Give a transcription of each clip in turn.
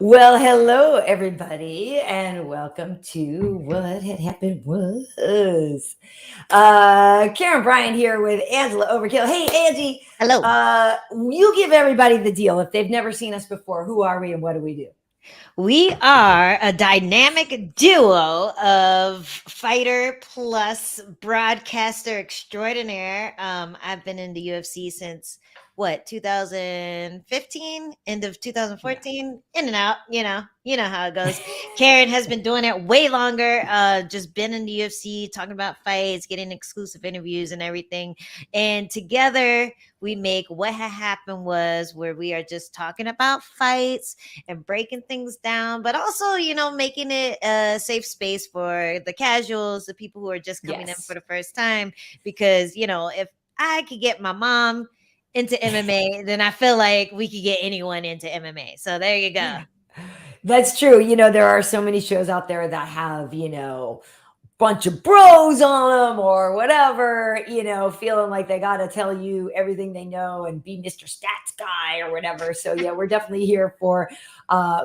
Well, hello, everybody, and welcome to What Had Happened Was. Karen Bryant here with Angela Overkill. Hey, Angie, Hello. you give everybody the deal. If they've never seen us before, who are we and what do we do? We are a dynamic duo of fighter plus broadcaster extraordinaire. I've been in the UFC since what 2015, end of Yeah. 2014, in and out. You know how it goes. Karyn has been doing it way longer. Just been in the UFC, talking about fights, getting exclusive interviews and everything. And together we make What Had Happened Was, where we are just talking about fights and breaking things down, but also, making it a safe space for the casuals, the people who are just coming in for Yes. the first time. Because, if I could get my mom into MMA, then I feel like we could get anyone into MMA. So there you go. That's true. There are so many shows out there that have, bunch of bros on them or whatever, feeling like they got to tell you everything they know and be Mr. Stats guy or whatever. So yeah, we're definitely here for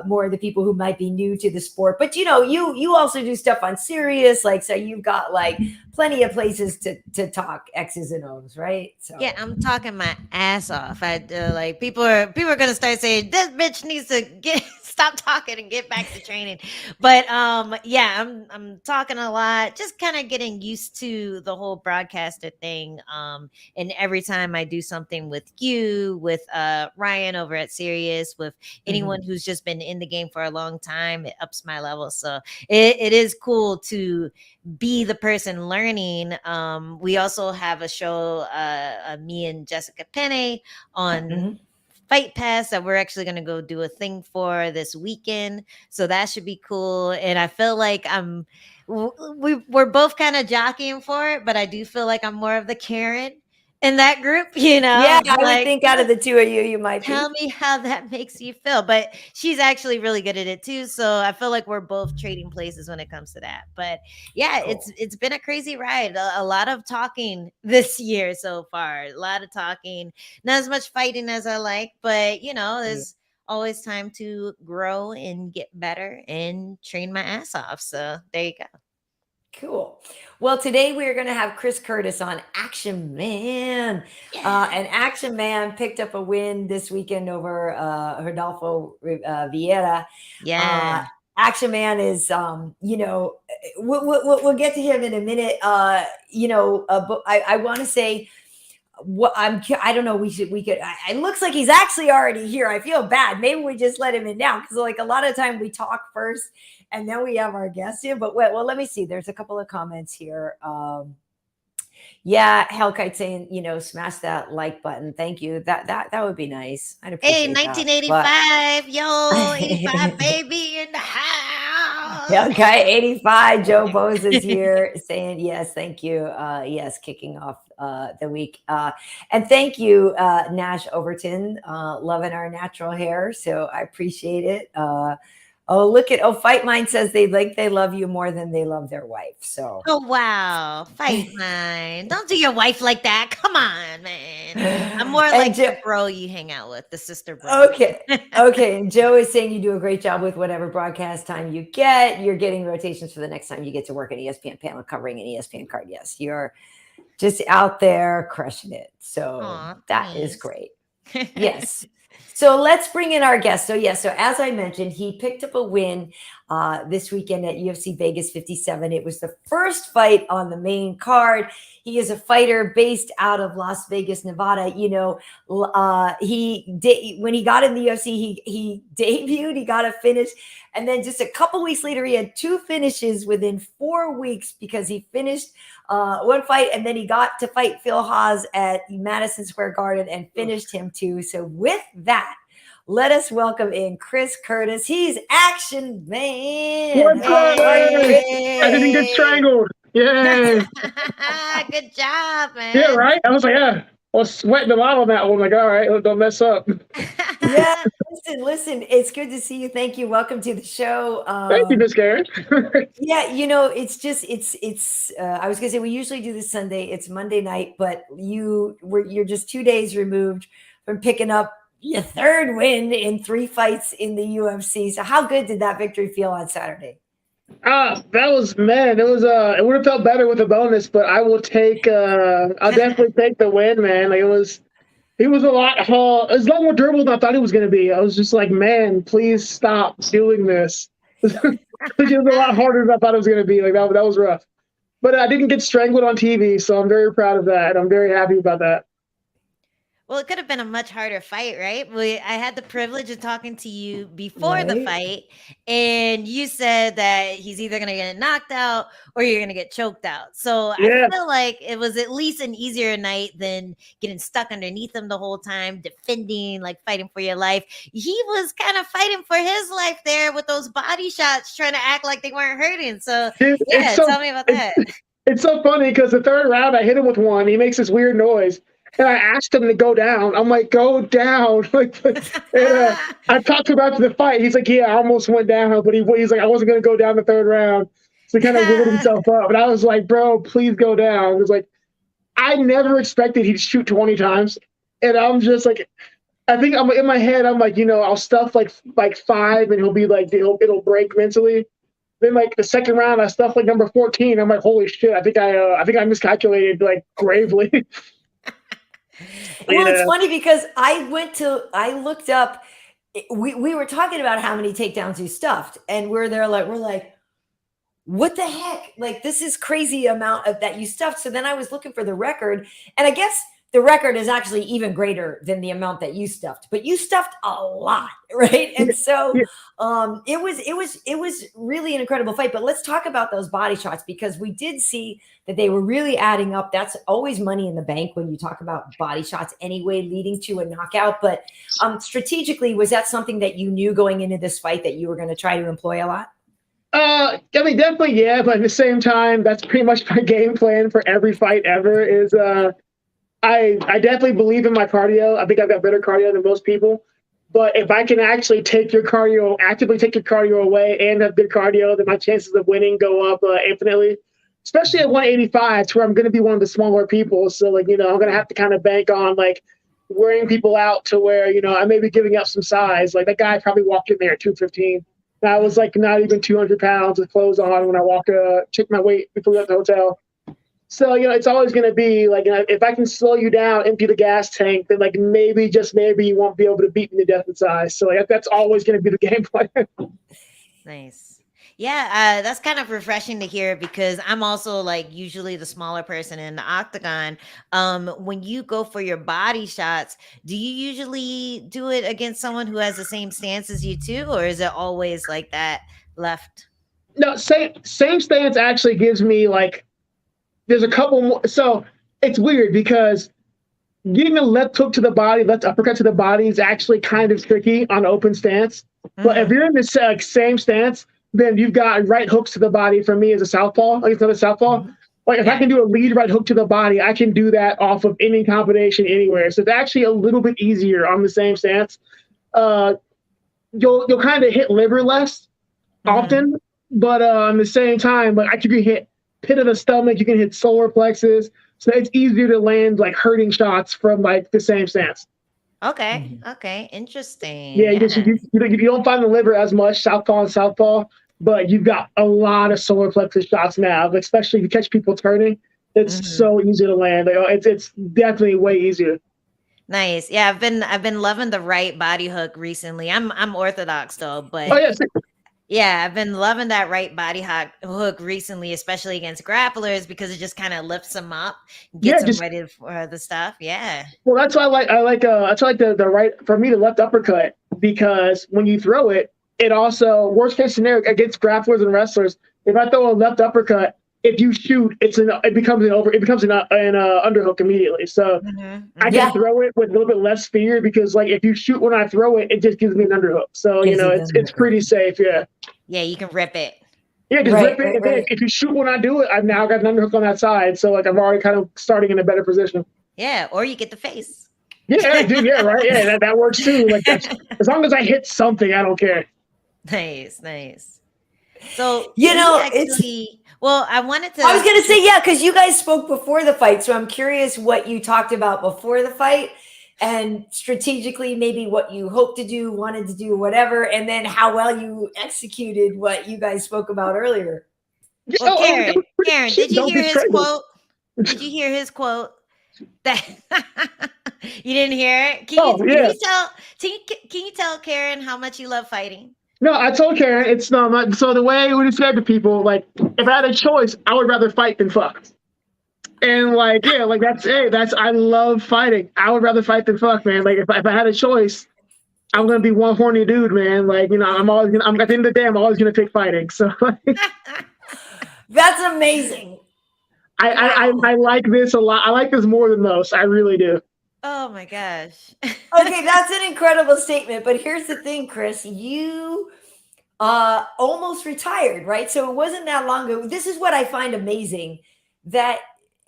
more of the people who might be new to the sport. But you also do stuff on Sirius, like so you've got like plenty of places to talk X's and O's, right? Yeah, So I'm talking my ass off. I like people are gonna start saying this bitch needs to get stop talking and get back to training. But yeah, I'm talking a lot, just kind of getting used to the whole broadcaster thing. And every time I do something with you, with Ryan over at Sirius, with anyone mhm. who's just been in the game for a long time, it ups my level. So it is cool to be the person learning. We also have a show, me and Jessica Penne on Mhm. Fight Pass that we're actually going to go do a thing for this weekend. So that should be cool. And I feel like we're both kind of jockeying for it, but I do feel like I'm more of the Karen in that group, Yeah, I would like think out of the two of you, you might tell be. me how that makes you feel. But she's actually really good at it too. So I feel like we're both trading places when it comes to that. But yeah, it's Cool. it's been a crazy ride. A lot of talking this year so far. A lot of talking. Not as much fighting as I like, but Yeah. there's always time to grow and get better and train my ass off. So there you go. Cool. Well, today we are going to have Chris Curtis on Action Man. Yeah. And Action Man picked up a win this weekend over Rodolfo Vieira. Uh, Yeah. Action Man is, we'll get to him in a minute. But I want to say, I don't know. We could. It looks like he's actually already here. I feel bad. Maybe we just let him in now because like a lot of time we talk first and then we have our guest here. But well, let me see. There's a couple of comments here. Yeah, Hellkite saying, smash that like button. Thank you. That would be nice. I'd Hey, appreciate that. But 1985. Yo, 85 baby in the house. Okay, 85. Joe Bose is here saying yes, thank you. Yes, kicking off the week. And thank you, Nash Overton, loving our natural hair. So I appreciate it. Fight Mind says they love you more than they love their wife. So Oh wow, fight mine. Don't do your wife like that. Come on, man. I'm more and like Joe, the bro you hang out with, the sister bro. okay. Okay. And Joe is saying you do a great job with whatever broadcast time you get. You're getting rotations for the next time you get to work an ESPN panel covering an ESPN card. Yes, you're just out there crushing it. So Aw, that is thanks. great. Yes. So let's bring in our guest. So as I mentioned, he picked up a win this weekend at UFC Vegas 57. It was the first fight on the main card. He is a fighter based out of Las Vegas, Nevada. When he got in the UFC, he debuted, he got a finish, and then just a couple weeks later, he had two finishes within 4 weeks because he finished one fight, and then he got to fight Phil Haas at Madison Square Garden and finished him too. So with that, let us welcome in Chris Curtis. He's Action Man. What's How up? are you, Chris? I didn't get Hey. strangled. Yay. Good job, Yeah, man. right? I was like, yeah. I was sweating a lot on that one. Like, all right, don't mess up. Yeah, listen. It's good to see you. Thank you. Welcome to the show. Thank you, Miss Karen. Yeah, it's. I was gonna say we usually do this Sunday. It's Monday night, but you're just 2 days removed from picking up your third win in 3 fights in the UFC. So how good did that victory feel on Saturday? That was, man, it would have felt better with a bonus, but I will take, I'll definitely take the win, man. Like he was a lot, it was a lot more durable than I thought he was going to be. I was just like, man, please stop doing this. It was a lot harder than I thought it was going to be. Like that was rough. But I didn't get strangled on TV, so I'm very proud of that. I'm very happy about that. Well, it could have been a much harder fight, right? I had the privilege of talking to you before the fight, and you said that he's either going to get knocked out or you're going to get choked out. So I feel like it was at least an easier night than getting stuck underneath him the whole time, defending, like fighting for your life. He was kind of fighting for his life there with those body shots, trying to act like they weren't hurting. So, tell me about that. It's so funny because the third round, I hit him with one. He makes this weird noise. And I asked him to go down. I'm like, go down. I talked to him after the fight. He's like, yeah, I almost went down, but he's like, I wasn't going to go down the third round. So he kind of wiggled himself up. And I was like, bro, please go down. It was like, I never expected he'd shoot 20 times. And I'm just like, I think I'm in my head, I'm like, I'll stuff like 5 and he'll be like, it'll break mentally. Then like the second round, I stuffed like number 14. I'm like, holy shit, I think I miscalculated like gravely. Well, it's funny because I looked up, we were talking about how many takedowns you stuffed, and we're like, what the heck? Like, this is crazy amount of that you stuffed. So then I was looking for the record, and I guess the record is actually even greater than the amount that you stuffed, but you stuffed a lot, right? And so it was really an incredible fight. But let's talk about those body shots, because we did see that they were really adding up. That's always money in the bank when you talk about body shots anyway, leading to a knockout. But strategically, was that something that you knew going into this fight that you were going to try to employ a lot? I mean, definitely, yeah. But at the same time, that's pretty much my game plan for every fight ever is I definitely believe in my cardio. I think I've got better cardio than most people. But if I can actually actively take your cardio away and have good cardio, then my chances of winning go up infinitely. Especially at 185, where I'm going to be one of the smaller people. So, like, I'm going to have to kind of bank on, like, wearing people out to where, I may be giving up some size. Like, that guy probably walked in there at 215. And I was, like, not even 200 pounds with clothes on when I check my weight before we left the hotel. So, it's always going to be, like, if I can slow you down, empty the gas tank, then, like, maybe, just maybe, you won't be able to beat me to death in size. So, like, that's always going to be the game plan. Nice. Yeah, that's kind of refreshing to hear, because I'm also like usually the smaller person in the octagon. When you go for your body shots, do you usually do it against someone who has the same stance as you too, or is it always like that left? No, same stance actually gives me, like, there's a couple more. So it's weird because getting a left hook to the body, left uppercut to the body is actually kind of tricky on open stance. But if you're in this same stance, then you've got right hooks to the body for me as a southpaw, like another southpaw. Like if I can do a lead right hook to the body, I can do that off of any combination anywhere. So it's actually a little bit easier on the same stance. You'll kind of hit liver less often, but at the same time, like you can hit pit of the stomach, you can hit solar plexus. So it's easier to land like hurting shots from like the same stance. Okay. Interesting. Yeah, you don't find the liver as much southpaw and southpaw, but you've got a lot of solar plexus shots now, especially if you catch people turning. It's so easy to land. Like, it's definitely way easier. Nice. Yeah, I've been loving the right body hook recently. I'm orthodox though, but yeah, I've been loving that right body hook recently, especially against grapplers, because it just kind of lifts them up, gets them ready for the stuff. Yeah. Well, that's why I like the right, for me, the left uppercut, because when you throw it, it also, worst case scenario against grapplers and wrestlers, if I throw a left uppercut, if you shoot, it becomes an underhook immediately. So I can throw it with a little bit less fear, because like if you shoot when I throw it, it just gives me an underhook. So it's pretty safe. Yeah, you can rip it. Yeah, just rip it. Right. If you shoot when I do it, I've now got an underhook on that side. So like I'm already kind of starting in a better position. Yeah, or you get the face. Yeah, dude. Yeah, right. Yeah, that works too. Like as long as I hit something, I don't care. Nice. So I wanted to. I was going to say, yeah, because you guys spoke before the fight, so I'm curious what you talked about before the fight, and strategically maybe what you hoped to do, wanted to do, whatever, and then how well you executed what you guys spoke about earlier. Well, Karyn, did you Don't hear be his triggered. quote? Did you hear his quote? That you didn't hear it? Can you tell Karyn how much you love fighting? No, I told Karyn it's not. So the way we said to people, like, if I had a choice, I would rather fight than fuck. And like, yeah, like that's I love fighting. I would rather fight than fuck, man. Like if I had a choice, I'm gonna be one horny dude, man. Like, you know, I'm at the end of the day, I'm always gonna pick fighting. So that's amazing. I like this a lot. I like this more than most. I really do. Oh my gosh. Okay, that's an incredible statement. But here's the thing, Chris. You almost retired, right? So it wasn't that long ago. This is what I find amazing, that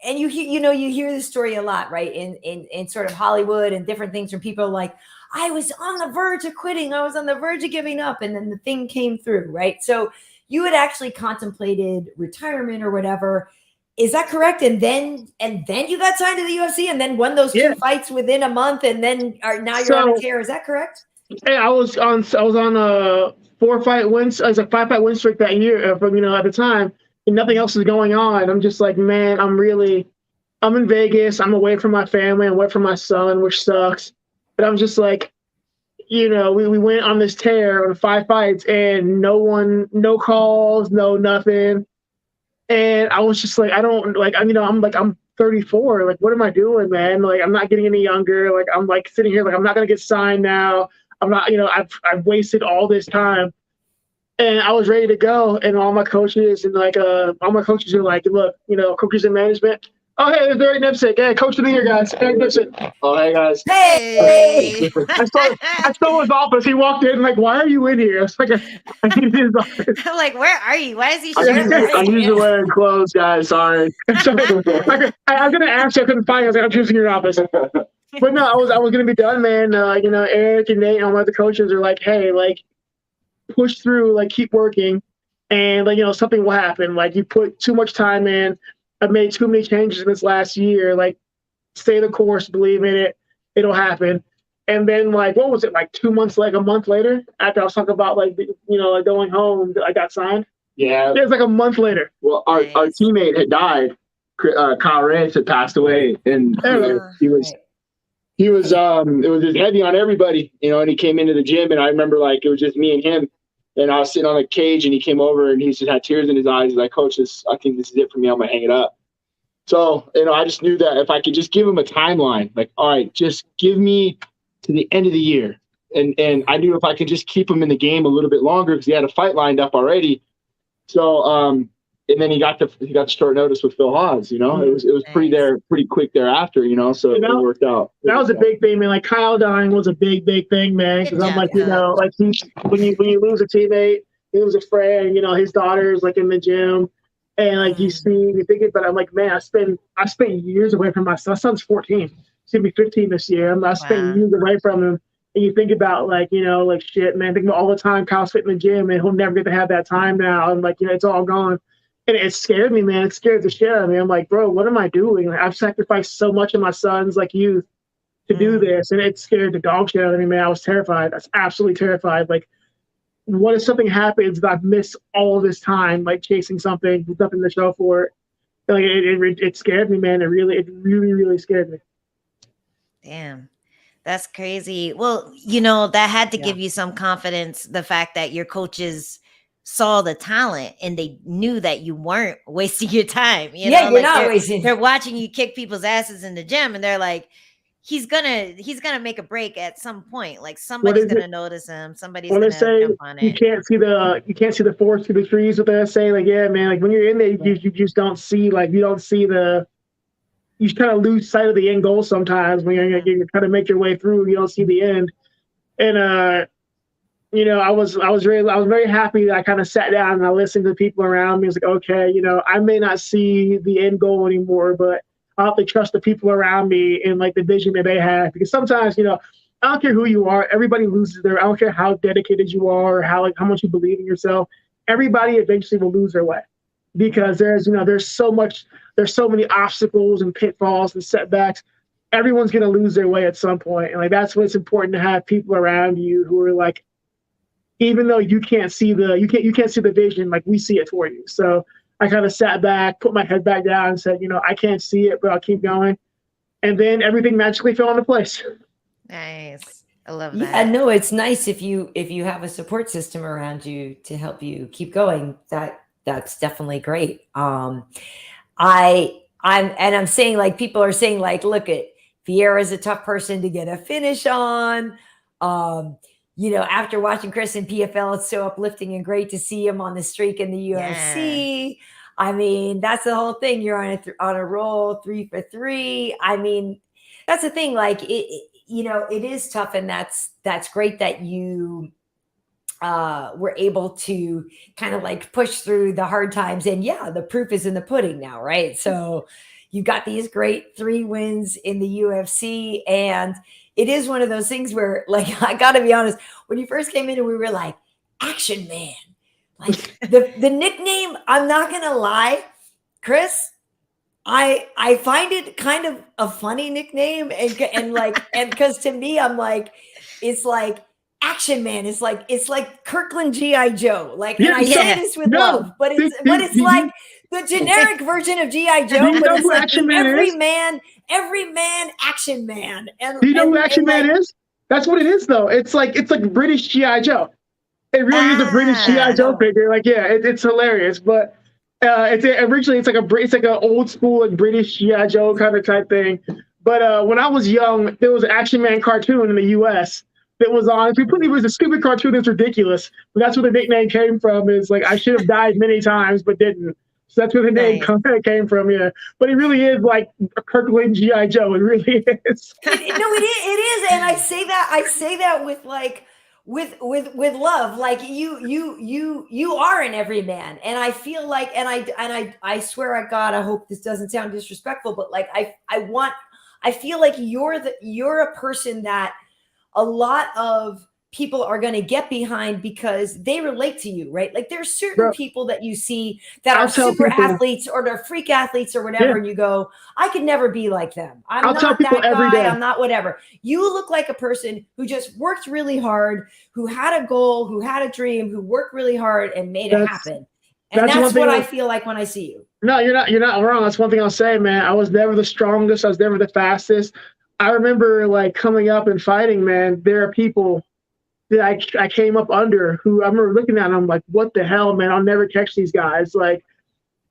and you hear this story a lot, right? In sort of Hollywood and different things from people like, I was on the verge of quitting, I was on the verge of giving up, and then the thing came through, right? So you had actually contemplated retirement or whatever. Is that correct? And then you got signed to the UFC and then won those 2 fights within a month, and then you're on a tear. Is that correct? Hey, I was on a 5-fight win streak that year from, at the time, and nothing else is going on. I'm just like, man, I'm in Vegas. I'm away from my family. I'm away from my son, which sucks. But I'm just like, we went on this tear on 5 fights and no calls, no nothing. And I was just like, I'm 34. Like, what am I doing, man? Like, I'm not getting any younger. Like, I'm like sitting here, like, I'm not going to get signed now. I'm not, I've wasted all this time. And I was ready to go. And all my coaches are like, look, coaches in management. Oh, hey, there's Eric Nipsick. Hey, coach of the year, guys. Eric Nipsick. Oh, hey, guys. Hey. I saw his office. He walked in, like, why are you in here? I was like, I need his office. I'm like, where are you? Why is he I'm usually wearing clothes, guys. Sorry. I was going to ask you. I couldn't find you. I was like, I'm choosing your office. But no, I was going to be done, man. Eric and Nate and all my other coaches are like, hey, like, push through, like, keep working. And, like, something will happen. Like, you put too much time in. I've made too many changes in this last year. Like, stay the course, believe in it. It'll happen. And then, like, what was it, like 2 months, like a month later, after I was talking about, like, like going home, I got signed? Yeah. It was like a month later. Well, our teammate had died. Karyn had passed away. And he was it was just heavy on everybody, and he came into the gym, and I remember, like, it was just me and him. And I was sitting on the cage, and he came over, and he just had tears in his eyes. He's like, Coach, I think this is it for me. I'm going to hang it up. So, I just knew that if I could just give him a timeline, like, all right, just give me to the end of the year. And I knew if I could just keep him in the game a little bit longer, because he had a fight lined up already. So, and then he got the short notice with Phil Haas, It was pretty quick thereafter, so it worked out. That was a big thing, man. Like, Kyle dying was a big thing, man. Because I'm like, like, when you lose a teammate, you lose a friend, his daughter's like in the gym, and like you think about it, I'm like, man, I spent years away from my son. My son's 14. He's gonna be 15 this year. I spent years away from him. And you think about, like, like, shit, man, think about all the time Kyle's fit in the gym, and he'll never get to have that time now. And, like, it's all gone. And it scared me, man. It scared the shit out of me. I'm like, bro, what am I doing? Like, I've sacrificed so much of my son's, like, youth to do this. And it scared the dog shit out of me, man. I was terrified. I was absolutely terrified. Like, what if something happens that I've missed all this time, like, chasing something with nothing to show for it? Like, it scared me, man. It really, really scared me. Damn. That's crazy. Well, that had to give you some confidence, the fact that your coaches saw the talent and they knew that you weren't wasting your time. You're like not wasting. They're watching you kick people's asses in the gym, and they're like, he's gonna make a break at some point. Like, somebody's gonna notice him. Somebody's gonna jump on it. You can't see the forest through the trees. What they say, like, yeah, man. Like, when you're in there, you just don't see, like, you kind of lose sight of the end goal sometimes when you're trying to make your way through. You don't see the end. And I was very happy that I kind of sat down and I listened to the people around me. I was like, okay, I may not see the end goal anymore, but I have to trust the people around me and, like, the vision that they have. Because sometimes, I don't care who you are, everybody loses I don't care how dedicated you are or how much you believe in yourself. Everybody eventually will lose their way, because there's so many obstacles and pitfalls and setbacks. everyone's going to lose their way at some point. And like, that's what's important to have people around you who are like, even though you can't see the vision, like we see it for you. So I kind of sat back, put my head back down and said, I can't see it, but I'll keep going. And then everything magically fell into place. Nice. I love that. Yeah, no, it's nice if you have a support system around you to help you keep going. That's definitely great. I'm saying, like, people are saying, like, look at Vieira is a tough person to get a finish on. After watching Chris in PFL, it's so uplifting and great to see him on the streak in the UFC. Yeah. I mean, that's the whole thing. You're on a roll, 3 for 3. I mean, that's the thing. Like, it is tough, and that's great that you were able to kind of like push through the hard times. And yeah, the proof is in the pudding now, right? So you got these great 3 wins in the UFC, and it is one of those things where, like, I got to be honest, when you first came in and we were like, Action Man, like the nickname, I'm not going to lie, Chris, I find it kind of a funny nickname. And because to me, I'm like, it's like Action Man. It's like Kirkland G.I. Joe. Like, and I say this with love, but it's like the generic version of G.I. Joe, but it's like every man Action Man. And do you know who Action Man is? That's what it is, though. It's like British G.I. Joe. It really is a British G.I. Joe figure. Like, yeah, it's hilarious. But originally it's like an old school like British G.I. Joe kind of type thing. But when I was young, there was an Action Man cartoon in the U.S. that was on. It was a stupid cartoon that's ridiculous. But that's where the nickname came from. Is like, I should have died many times but didn't. So that's where the name came from, yeah. But it really is like Kirkland G.I. Joe. It really is. No, it is, and I say that with like with love. Like you are an everyman, and I feel like, and I swear at God, I hope this doesn't sound disrespectful, but like I feel like you're a person that a lot of people are going to get behind because they relate to you, right? Like, there's certain people that you see that are super athletes or they're freak athletes or whatever. And you go, I could never be like them. I'm not that guy. I'm not whatever. You look like a person who just worked really hard, who had a goal, who had a dream, who worked really hard and made it happen. And that's what I feel like when I see you. No, you're not wrong. That's one thing I'll say, man. I was never the strongest. I was never the fastest. I remember like coming up and fighting, man. There are people that I came up under who I remember looking at and I'm like, what the hell, man? I'll never catch these guys. Like,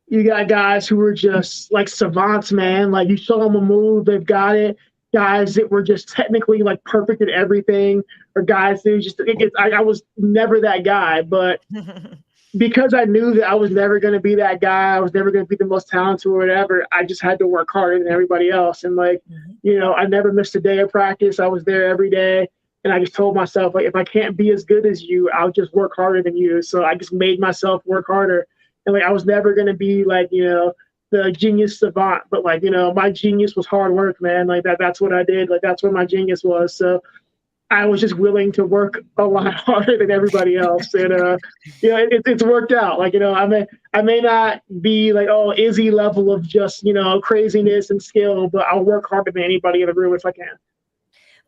you got guys who were just like savants, man. Like, you show them a move, they've got it. Guys that were just technically like perfect at everything, or guys who just, I was never that guy. But because I knew that I was never going to be that guy, I was never going to be the most talented or whatever, I just had to work harder than everybody else. And like, I never missed a day of practice. I was there every day. And I just told myself, like, if I can't be as good as you, I'll just work harder than you. So I just made myself work harder. And like, I was never going to be like, the genius savant, but like, my genius was hard work, man. Like that's what I did. Like, that's what my genius was. So I was just willing to work a lot harder than everybody else. And, it's worked out. Like, I may not be like, Izzy level of just, craziness and skill, but I'll work harder than anybody in the room if I can.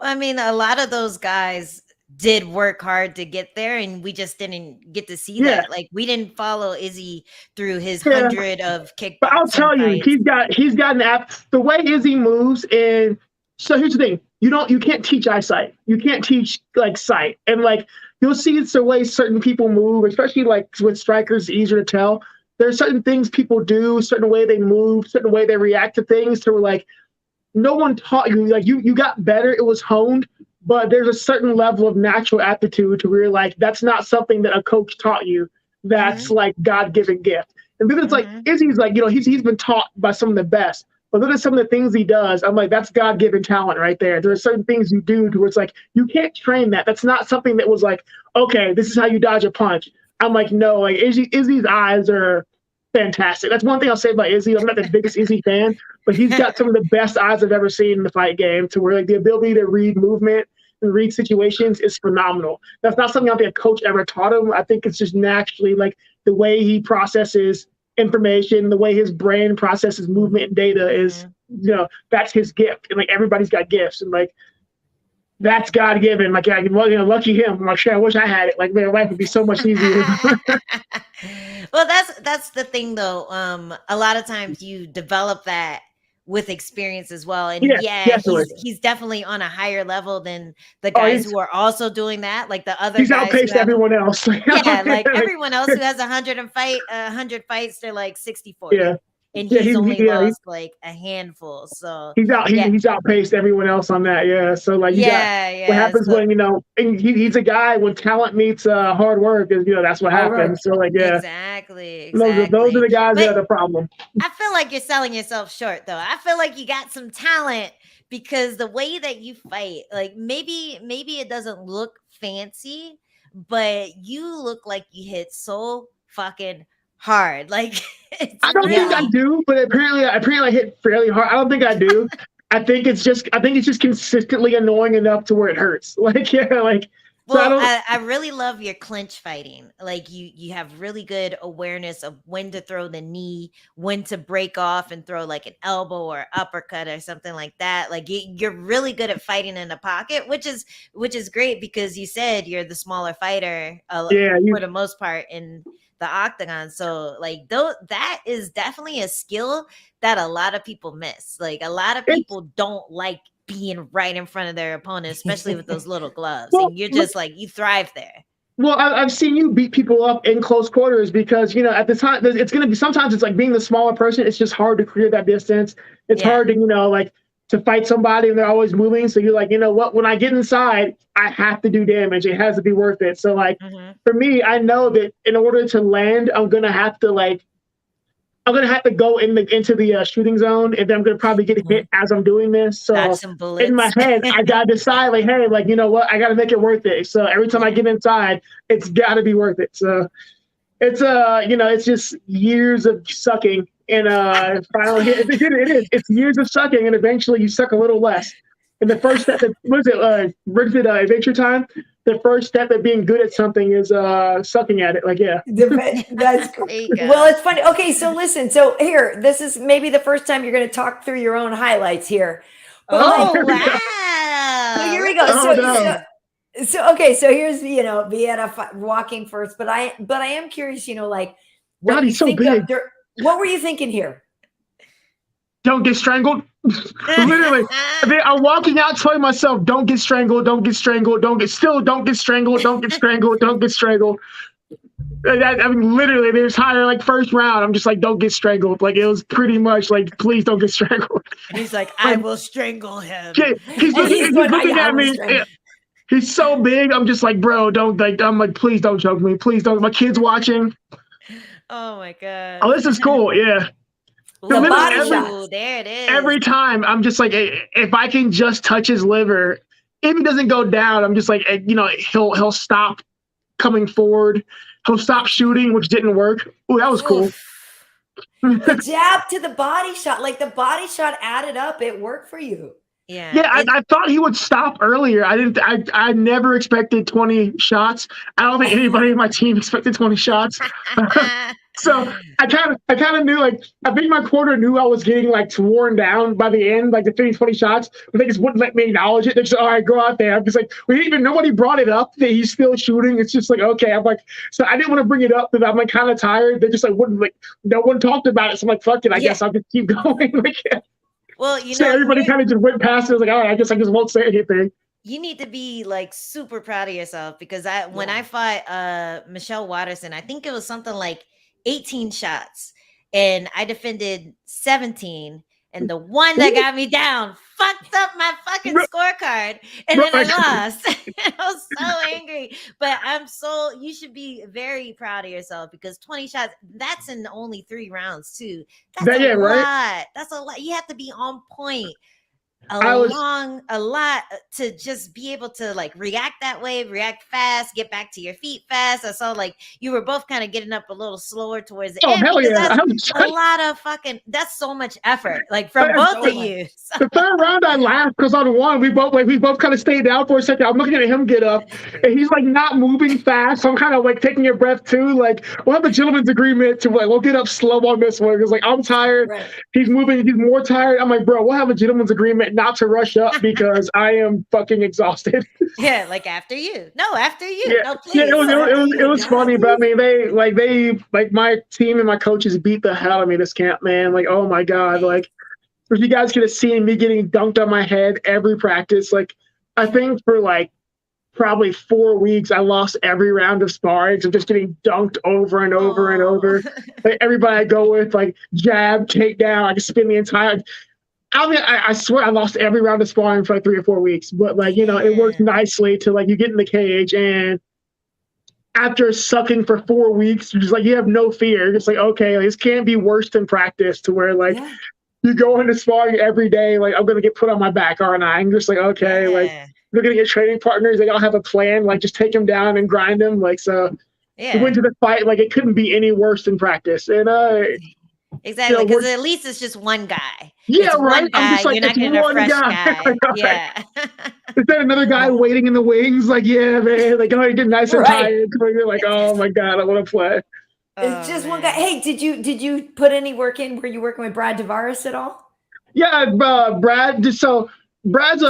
Well, I mean, a lot of those guys did work hard to get there, and we just didn't get to see that. Like, we didn't follow Izzy through his 100 of kickboxing. But I'll tell you, he's got an app. The way Izzy moves, and so here's the thing: you can't teach eyesight. You can't teach like sight, and like you'll see it's the way certain people move, especially like with strikers, easier to tell. There's certain things people do, certain way they move, certain way they react to things. So we're like, no one taught you, like you got better, it was honed, but there's a certain level of natural aptitude to where you're like, that's not something that a coach taught you. That's like God-given gift. And then it's like, Izzy's like, he's been taught by some of the best, but look at some of the things he does. I'm like, that's God-given talent right there. There are certain things you do to where it's like, you can't train that. That's not something that was like, okay, this is how you dodge a punch. I'm like, no, like Izzy's eyes are fantastic. That's one thing I'll say about Izzy. I'm not the biggest Izzy fan, but he's got some of the best eyes I've ever seen in the fight game, to where like the ability to read movement and read situations is phenomenal. That's not something I think a coach ever taught him. I think it's just naturally like the way he processes information, the way his brain processes movement and data is, that's his gift. And like everybody's got gifts, and like that's God given. Like, lucky him. I'm like, shit, I wish I had it. Like, man, life would be so much easier. Well, that's the thing though. A lot of times you develop that with experience as well. And he's definitely on a higher level than the guys who are also doing that. Like the other he's guys outpaced everyone else. Everyone else who has 100 fights, they're like 60-40. Yeah. And he's only lost like a handful. So he's outpaced everyone else on that. Yeah. So like, what happens when, and he's a guy when talent meets hard work is, that's what happens. So like, Exactly. Those are the guys that are the problem. I feel like you're selling yourself short though. I feel like you got some talent because the way that you fight, like maybe it doesn't look fancy, but you look like you hit so fucking hard. Like I don't think I do, but apparently I hit fairly hard. I don't think I do. I think it's just consistently annoying enough to where it hurts. Like, Well, so I really love your clinch fighting. Like you have really good awareness of when to throw the knee, when to break off and throw like an elbow or uppercut or something like that. Like you're really good at fighting in the pocket, which is great because you said you're the smaller fighter for the most part in the octagon. So like that is definitely a skill that a lot of people miss. Like a lot of people don't like being right in front of their opponent, especially with those little gloves. And you're just like, you thrive there. Well, I've seen you beat people up in close quarters because, at the time, it's going to be, sometimes it's like being the smaller person, it's just hard to clear that distance. It's hard to, to fight somebody and they're always moving. So you're like, when I get inside, I have to do damage. It has to be worth it. So like, for me, I know that in order to land, I'm going to have to go into the shooting zone, and then I'm going to probably get hit as I'm doing this. So in my head, I got to decide like, hey, like, you know what? I got to make it worth it. So every time I get inside, it's got to be worth it. So it's, it's just years of sucking. And finally, it's years of sucking, and eventually you suck a little less. And the first step, Adventure Time? The first step at being good at something is sucking at it. Like, that's great. Well, it's funny. Okay, so listen. So here, this is maybe the first time you're going to talk through your own highlights here. Wow! So here we go. So here's Vieira walking first, but I am curious. God, he's so big. What were you thinking here? Don't get strangled. Literally, I'm walking out telling myself, don't get strangled, don't get strangled, don't get strangled, don't get strangled, don't get strangled. I mean, literally, there's higher like first round. I'm just like, don't get strangled. Like it was pretty much like, please don't get strangled. And he's like, I will strangle him. He's looking at me. He's so big. I'm just like, bro, don't like. I'm like, please don't choke me. Please don't. My kid's watching. Oh my god. Oh, this is cool. Yeah. The body shot. There it is. Every time I'm just like, if I can just touch his liver, if he doesn't go down, I'm just like, he'll stop coming forward. He'll stop shooting, which didn't work. Oh, that was cool. The jab to the body shot, like the body shot added up. It worked for you. Yeah. I thought he would stop earlier. I never expected 20 shots. I don't think anybody in my team expected 20 shots. So I kind of knew, like, I think my quarter knew I was getting like worn down by the end, like the 20 shots, but they just wouldn't let me acknowledge it. They're just, all right, go out there. I'm just like, nobody brought it up that he's still shooting. It's just like, okay. I'm like, so I didn't want to bring it up because I'm like kind of tired. They just like wouldn't, like, no one talked about it. So I'm like, fuck it. I guess I'll just keep going. Like, well, so everybody kind of just went past it. I was like, all right, I guess I just won't say anything. You need to be like super proud of yourself because when I fought Michelle Watterson, I think it was something like 18 shots and I defended 17, and the one that got me down fucked up my fucking scorecard, and then I lost. I was so angry, but you should be very proud of yourself because 20 shots, that's in only 3 rounds too. That's a lot. That's a lot. You have to be on point a lot to just be able to like react that way, react fast, get back to your feet fast. I saw like you were both kind of getting up a little slower towards the end. Hell yeah. That's a lot of that's so much effort, like from both of you. So. The third round I laughed because on one we both kind of stayed down for a second. I'm looking at him get up and he's like not moving fast. So I'm kind of like taking a breath too. Like we'll have a gentleman's agreement to like we'll get up slow on this one because like I'm tired. Right. He's moving, he's more tired. I'm like, bro, we'll have a gentleman's agreement not to rush up because I am fucking exhausted. Yeah, like after you. No, after you. Yeah. No, please. Yeah, it was funny, but I mean they my team and my coaches beat the hell out of me this camp, man. Like, oh my God. Like if you guys could have seen me getting dunked on my head every practice, like I think for like probably 4 weeks I lost every round of sparring. So just getting dunked over and over and over. Like everybody I go with, like jab, takedown, I can spin the entire I mean, I swear I lost every round of sparring for like 3 or 4 weeks, but like, you know, it worked nicely to like you get in the cage and after sucking for 4 weeks, you're just like, you have no fear. You're just like, okay, like, this can't be worse than practice to where like you go into sparring every day, like I'm going to get put on my back, aren't I? I'm just like, okay, like we're going to get training partners. They all have a plan, like just take them down and grind them. Like, so we went to the fight, like it couldn't be any worse than practice. And exactly, because at least it's just one guy. Yeah, it's right. One guy. I'm just like, you're not getting a fresh guy. Yeah. Is there another guy waiting in the wings? Like, yeah, man. Like, oh, you get nice and tired. You're like, oh my God, I want to play. It's just one guy. Hey, did you put any work in? Were you working with Brad Tavares at all? Yeah, Brad. So Brad's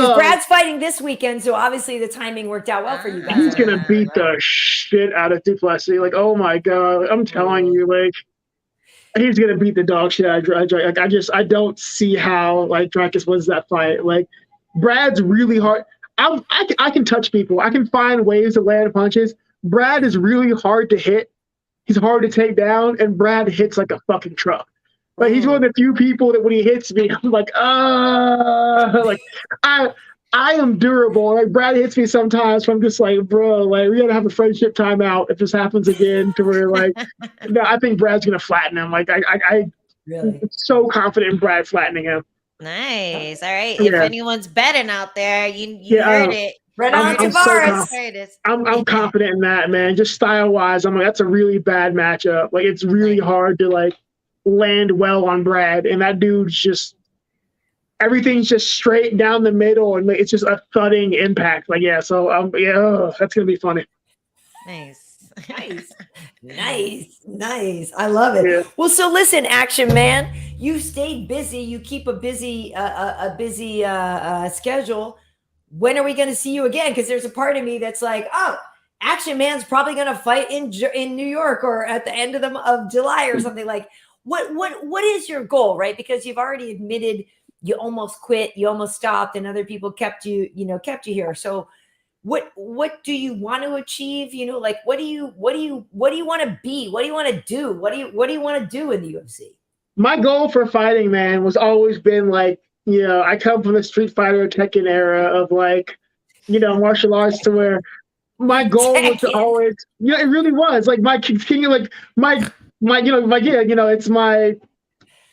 fighting this weekend, so obviously the timing worked out well for you guys. He's gonna beat the shit out of Duplessis. Like, oh my God, I'm telling you, like. He's gonna beat the dog shit out of Drake. I don't see how like Dracus wins that fight. Like Brad's really hard. I can touch people. I can find ways to land punches. Brad is really hard to hit. He's hard to take down, and Brad hits like a fucking truck. Like he's one of the few people that when he hits me, I'm like, like I am durable. Like Brad hits me sometimes, so I'm just like, bro, like we gotta have a friendship timeout if this happens again. To where like, no, I think Brad's gonna flatten him. Like I really so confident in Brad flattening him. Nice. All right. If anyone's betting out there, you heard it. I'm confident in that, man. Just style wise, I'm like that's a really bad matchup. Like it's really hard to like land well on Brad, and that dude's just. Everything's just straight down the middle, and it's just a thudding impact. Like, so that's gonna be funny. Nice. I love it. Yeah. Well, so listen, Action Man, you stayed busy. You keep a busy schedule. When are we going to see you again? Because there's a part of me that's like, oh, Action Man's probably going to fight in New York or at the end of July or something. Like, what is your goal, right? Because you've already admitted. You almost quit, you almost stopped, and other people kept you here. So what do you want to achieve? You know, like what do you want to be? What do you want to do? What do you want to do in the UFC? My goal for fighting, man, was always been like, you know, I come from the Street Fighter Tekken era of like, you know, martial arts to where my goal was to always, it really was like it's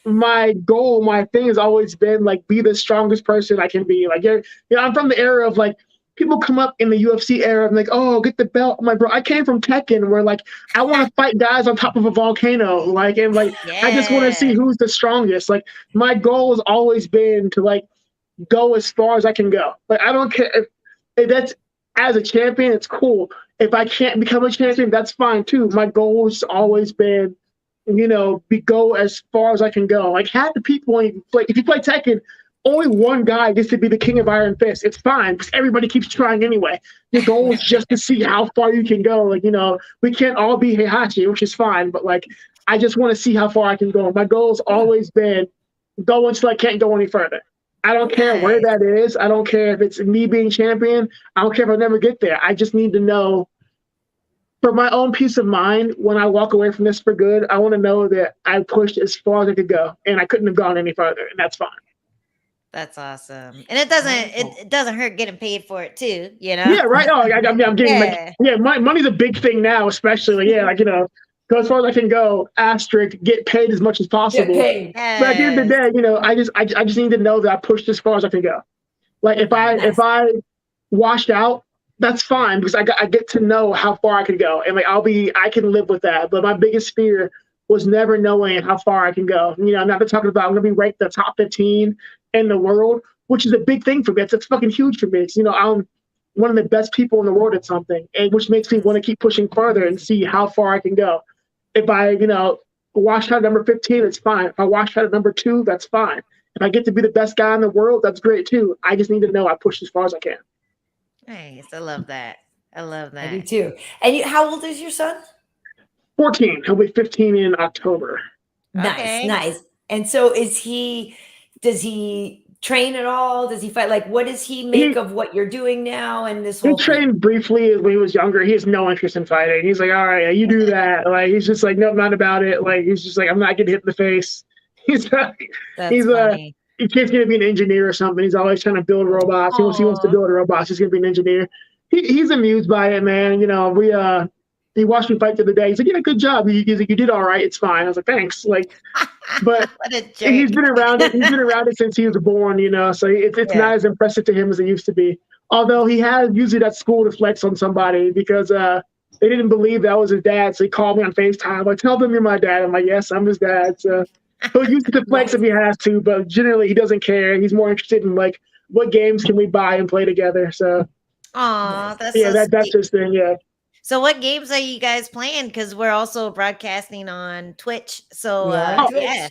my goal, my thing has always been like be the strongest person I can be. Like, I'm from the era of like people come up in the UFC era and like, oh, get the belt. I'm like, bro, I came from Tekken where like I want to fight guys on top of a volcano. Like, and like I just want to see who's the strongest. Like my goal has always been to like go as far as I can go. Like I don't care if that's as a champion, it's cool. If I can't become a champion, that's fine too. My goal has always been go as far as I can go. Like half the people, if you play Tekken, only one guy gets to be the king of Iron Fist. It's fine because everybody keeps trying anyway. Your goal is just to see how far you can go. Like, we can't all be Heihachi, which is fine, but like, I just want to see how far I can go. My goal has always been go until I can't go any further. I don't care where that is. I don't care if it's me being champion. I don't care if I never get there. I just need to know for my own peace of mind, when I walk away from this for good, I want to know that I pushed as far as I could go and I couldn't have gone any further, and that's fine. That's awesome. And it doesn't hurt getting paid for it too, Yeah, right. Oh, I'm getting money's a big thing now, especially go as far as I can go, asterisk, get paid as much as possible. But at the end of the day, I just need to know that I pushed as far as I can go. Like if I washed out, that's fine because I get to know how far I can go, and like I can live with that. But my biggest fear was never knowing how far I can go. You know, I'm not talking about I'm gonna be ranked the top 15 in the world, which is a big thing for me. It's fucking huge for me. It's, you know, I'm one of the best people in the world at something, and which makes me want to keep pushing further and see how far I can go. If I, you know, wash out at number 15, it's fine. If I wash out at number 2, that's fine. If I get to be the best guy in the world, that's great too. I just need to know I pushed as far as I can. Nice. I love that. I love that. I do too. And how old is your son? 14. He'll be 15 in October. Okay. Nice. And so does he train at all? Does he fight? Like, what does he make of what you're doing now and this whole He trained briefly when he was younger. He has no interest in fighting. He's like, all right, you do that. Like, he's just like, no, not about it. Like, he's just like, I'm not getting hit in the face. He's funny. His kid's going to be an engineer or something. He's always trying to build robots. He wants to build robots. He's going to be an engineer. He's amused by it, man. You know, he watched me fight the other day. He's like, yeah, good job. He's like, you did all right. It's fine. I was like, thanks. Like, but he's been around it. He's been around it since he was born, you know, so it's not as impressive to him as it used to be. Although he has used it at school to flex on somebody because they didn't believe that was his dad. So he called me on FaceTime. Like, tell them you're my dad. I'm like, yes, I'm his dad. So he'll use it to flex if he has to, but generally he doesn't care. He's more interested in like, what games can we buy and play together? So, that's that's his thing. Yeah. So what games are you guys playing? Because we're also broadcasting on Twitch. So yeah.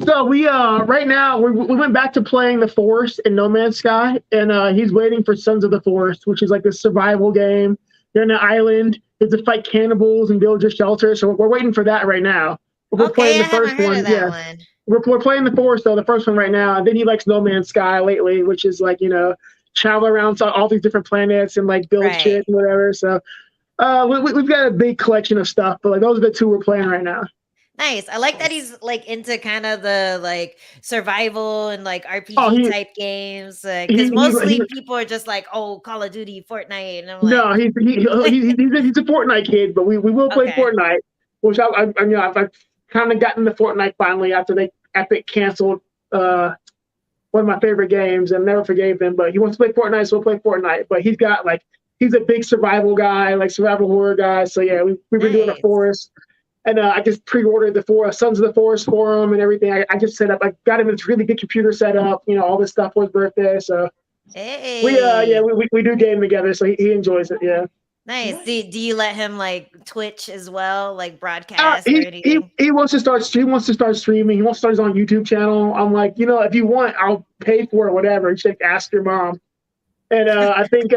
So we right now we went back to playing the Forest in No Man's Sky, and he's waiting for Sons of the Forest, which is like a survival game. They're in an island. You have to fight cannibals and build your shelter. So we're waiting for that right now. We're playing the first one. One. We're playing the Forest though, the first one right now. And then he likes No Man's Sky lately, which is like, you know, travel around all these different planets and like build shit and whatever. So we've got a big collection of stuff, but like those are the two we're playing right now. Nice. I like that he's like into kind of the like survival and like RPG type games. Because mostly people are just like, oh, Call of Duty, Fortnite, and I'm like, no, he's a Fortnite kid, but we will play Fortnite, which I've kind of gotten the Fortnite finally after Epic canceled one of my favorite games and never forgave them. But he wants to play Fortnite, so we'll play Fortnite. But he's a big survival guy, like survival horror guy. So yeah, we've been doing a Forest. And I just pre-ordered the Sons of the Forest for him and everything. I just set up. I got him this really good computer set up. You know, all this stuff for his birthday. So we do game together. So he enjoys it. Yeah. Nice. Do you let him like Twitch as well, like broadcast or anything? He wants to start. He wants to start streaming. He wants to start his own YouTube channel. I'm like, you know, if you want, I'll pay for it, whatever. You should ask your mom. And I think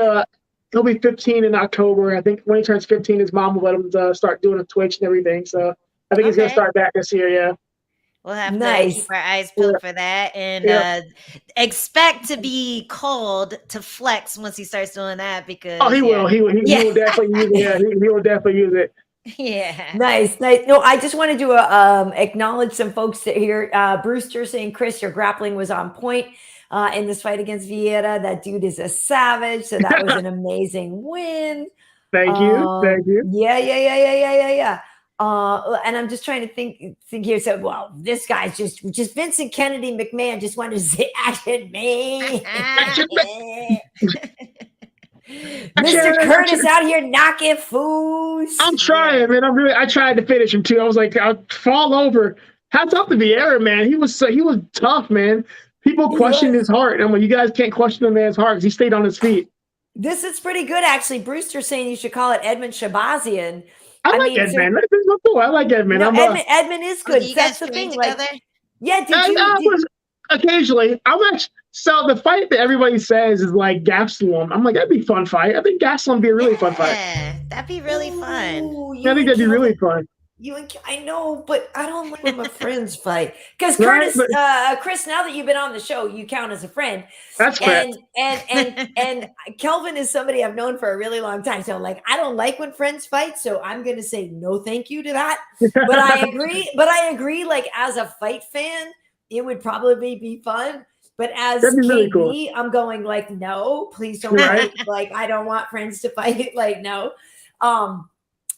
he'll be 15 in October. I think when he turns 15, his mom will let him start doing a Twitch and everything. So I think he's going to start that this year. Yeah. We'll have to keep our eyes peeled for that and expect to be called to flex once he starts doing that because he will. He will definitely use it. Yeah, he will definitely use it. Yeah. Nice. No, I just wanted to acknowledge some folks that here. Brewster saying, Chris, your grappling was on point. In this fight against Vieira, that dude is a savage. So that was an amazing win. Thank you. Yeah. And I'm just trying to think here. So, well, this guy's just Vincent Kennedy McMahon just wanted to say, action man. Mr. Curtis out here knocking fools. I'm trying, man. I tried to finish him too. I was like, I'll fall over. Hats off to Vieira, man. He was tough, man. People questioned his heart. I'm like, you guys can't question a man's heart because he stayed on his feet. This is pretty good, actually. Brewster's saying you should call it Edmund Shabazian. I like Edmund. I like Edmund. Edmund is good. That's the thing. Together? Yeah, occasionally. So the fight that everybody says is like Gastelum. I'm like, that'd be a fun fight. I think Gastelum would be a really fun fight. Yeah, that'd be really fun. I think that'd be really fun. I know, but I don't like when my friends fight. Because Chris, now that you've been on the show, you count as a friend. That's correct. And Kelvin is somebody I've known for a really long time. So like, I don't like when friends fight. So I'm going to say no thank you to that. But I agree, like as a fight fan, it would probably be fun. But as KD, really cool. I'm going like, no, please don't fight. Like, I don't want friends to fight. Like, no.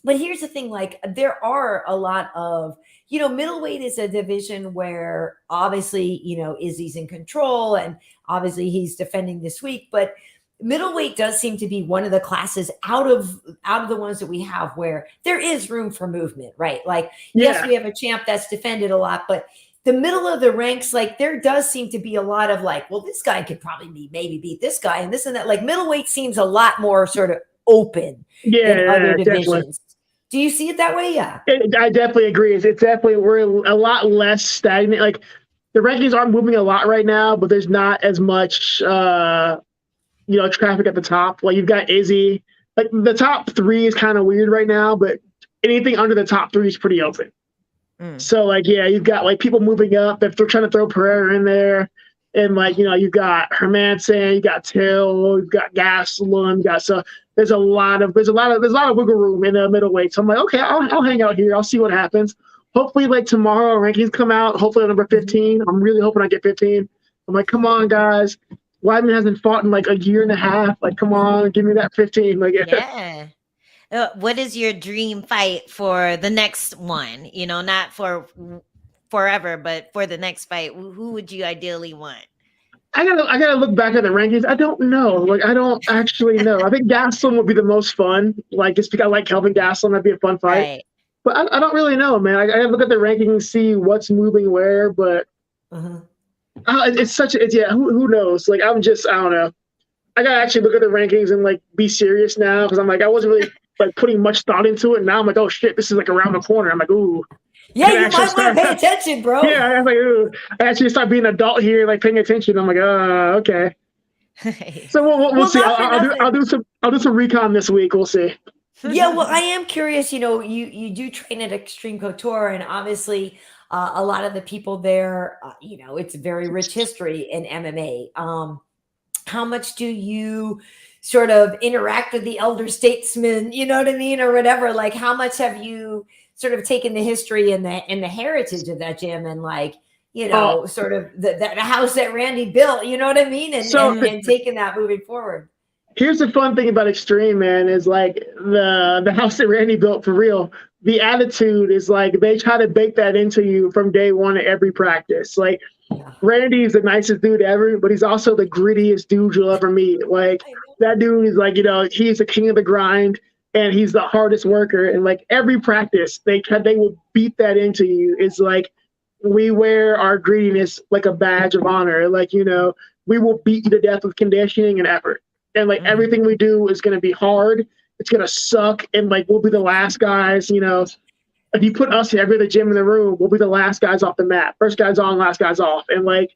But here's the thing, like there are a lot of, middleweight is a division where obviously, Izzy's in control and obviously he's defending this week, but middleweight does seem to be one of the classes out of the ones that we have where there is room for movement, right? Like, yes, we have a champ that's defended a lot, but the middle of the ranks, like there does seem to be a lot of like, well, this guy could probably maybe beat this guy and this and that. Like middleweight seems a lot more sort of open than other divisions. Definitely. Do you see it that way? Yeah. I definitely agree. It's definitely, we're a lot less stagnant. Like the rankings are moving a lot right now, but there's not as much, traffic at the top. Like you've got Izzy. Like the top 3 is kind of weird right now, but anything under the top 3 is pretty open. So like, yeah, you've got like people moving up. If they're trying to throw Pereira in there, and like, you've got Hermanson, you got Till, you've got Gastelum, so there's a lot of wiggle room in the middleweight. So I'm like, okay, I'll hang out here. I'll see what happens. Hopefully, like tomorrow, rankings come out. Hopefully, number 15. I'm really hoping I get 15. I'm like, come on, guys. Weidman hasn't fought in like a year and a half. Like, come on, give me that 15. Like, yeah. What is your dream fight for the next one? Not for forever, but for the next fight, who would you ideally want? I gotta look back at the rankings. I don't know. Like, I don't actually know. I think Gastelum would be the most fun. Like, just because I like Kelvin Gastelum, that'd be a fun fight. Right. But I don't really know, man. I gotta look at the rankings and see what's moving where. But who knows? Like, I don't know. I gotta actually look at the rankings and like be serious now because I'm like, I wasn't really like putting much thought into it. Now I'm like, oh shit, this is like around the corner. I'm like, ooh. Yeah, you might want to pay attention, bro. Yeah, I was like, ooh. I actually start being an adult here, like paying attention. I'm like, okay. So we'll see. I'll do some recon this week. We'll see. Yeah, well, I am curious. You do train at Extreme Couture, and obviously, a lot of the people there, it's a very rich history in MMA. How much do you sort of interact with the elder statesmen? You know what I mean, or whatever. Like, how much have you sort of taken the history and the heritage of that gym and like, sort of the house that Randy built, you know what I mean? And taking that moving forward. Here's the fun thing about Extreme, man, is like the house that Randy built for real. The attitude is like they try to bake that into you from day one at every practice. Like Randy is the nicest dude ever, but he's also the grittiest dude you'll ever meet. Like that dude is like, he's the king of the grind. And he's the hardest worker. And like every practice, they will beat that into you. It's like we wear our grittiness like a badge of honor. Like, we will beat you to death with conditioning and effort. And like everything we do is going to be hard. It's going to suck. And like we'll be the last guys, if you put us in every other gym in the room, we'll be the last guys off the mat. First guys on, last guys off. And like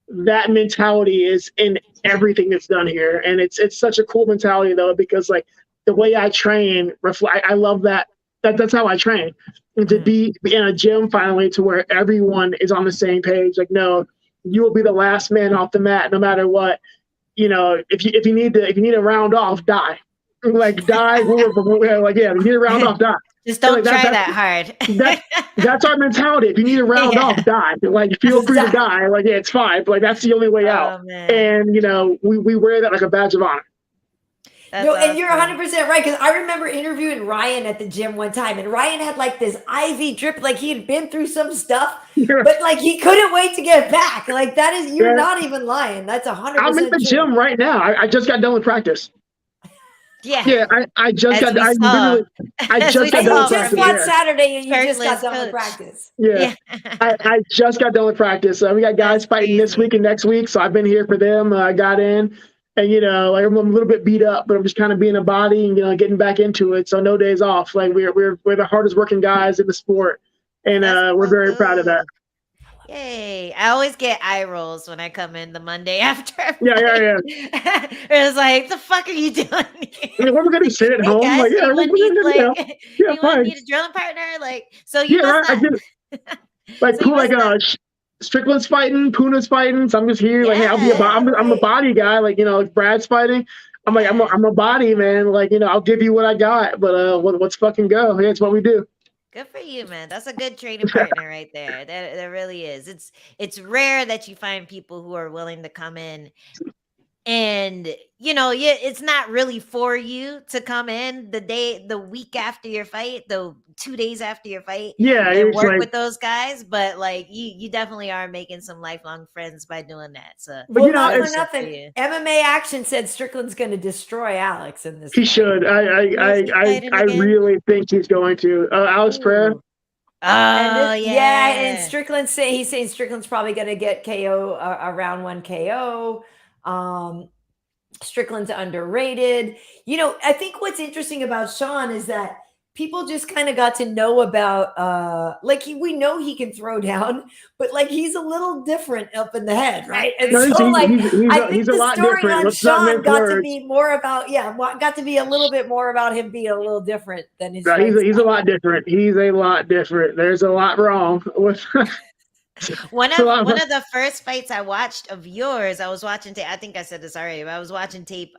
that mentality is in everything that's done here. And it's such a cool mentality though, because like, the way I train, I love that. That's how I train. And to be in a gym finally to where everyone is on the same page. Like, no, you will be the last man off the mat, no matter what. If you need to round off, die. Like die. Like yeah, if you need to round off, die. Just don't try that hard. That's our mentality. If you need to round off, die. Like feel free to die. Like yeah, it's fine. But like that's the only way out. Man. And we wear that like a badge of honor. That's awesome. And you're 100% right, because I remember interviewing Ryan at the gym one time, and Ryan had like this IV drip, like he had been through some stuff, but like he couldn't wait to get back. Like that is, you're not even lying. That's 100%. I'm in the gym right now. I just got done with practice. Yeah, I just got done with practice. Just watched Saturday, and you just got done with practice. Yeah. I just got done with practice. We got guys fighting this week and next week, so I've been here for them. I got in. And, like I'm a little bit beat up, but I'm just kind of being a body and, getting back into it. So no days off. Like we're the hardest working guys in the sport. And we're very proud of that. Yay. I always get eye rolls when I come in the Monday after. Yeah. It's like, the fuck are you doing here? I mean, we're going to sit at home. Guys, like, you want to need a drilling partner? Like, so you must not. Strickland's fighting, Puna's fighting, so I'm just here. Like, hey, I'm a body guy. Like, like Brad's fighting. I'm like, I'm a body man. Like, I'll give you what I got, but let's fucking go. Yeah, it's what we do. Good for you, man. That's a good training partner right there. That really is. It's rare that you find people who are willing to come in and it's not really for you to come in the week after your fight, the 2 days after your fight, and work with those guys. But like you definitely are making some lifelong friends by doing that. So, but not for nothing, MMA Action said Strickland's going to destroy Alex in this. He should. I really think he's going to. Alex Pereira. And Strickland's he's saying Strickland's probably going to get KO, a round 1 KO. Strickland's underrated. I think what's interesting about Sean is that people just kind of got to know about we know he can throw down, but like he's a little different up in the head, right? And I think the story on Sean got to be more about got to be a little bit more about him being a little different than his. He's a lot different. He's a lot different. There's a lot wrong with. One of the first fights I watched of yours, I was watching tape. I think I said this already, but I was watching tape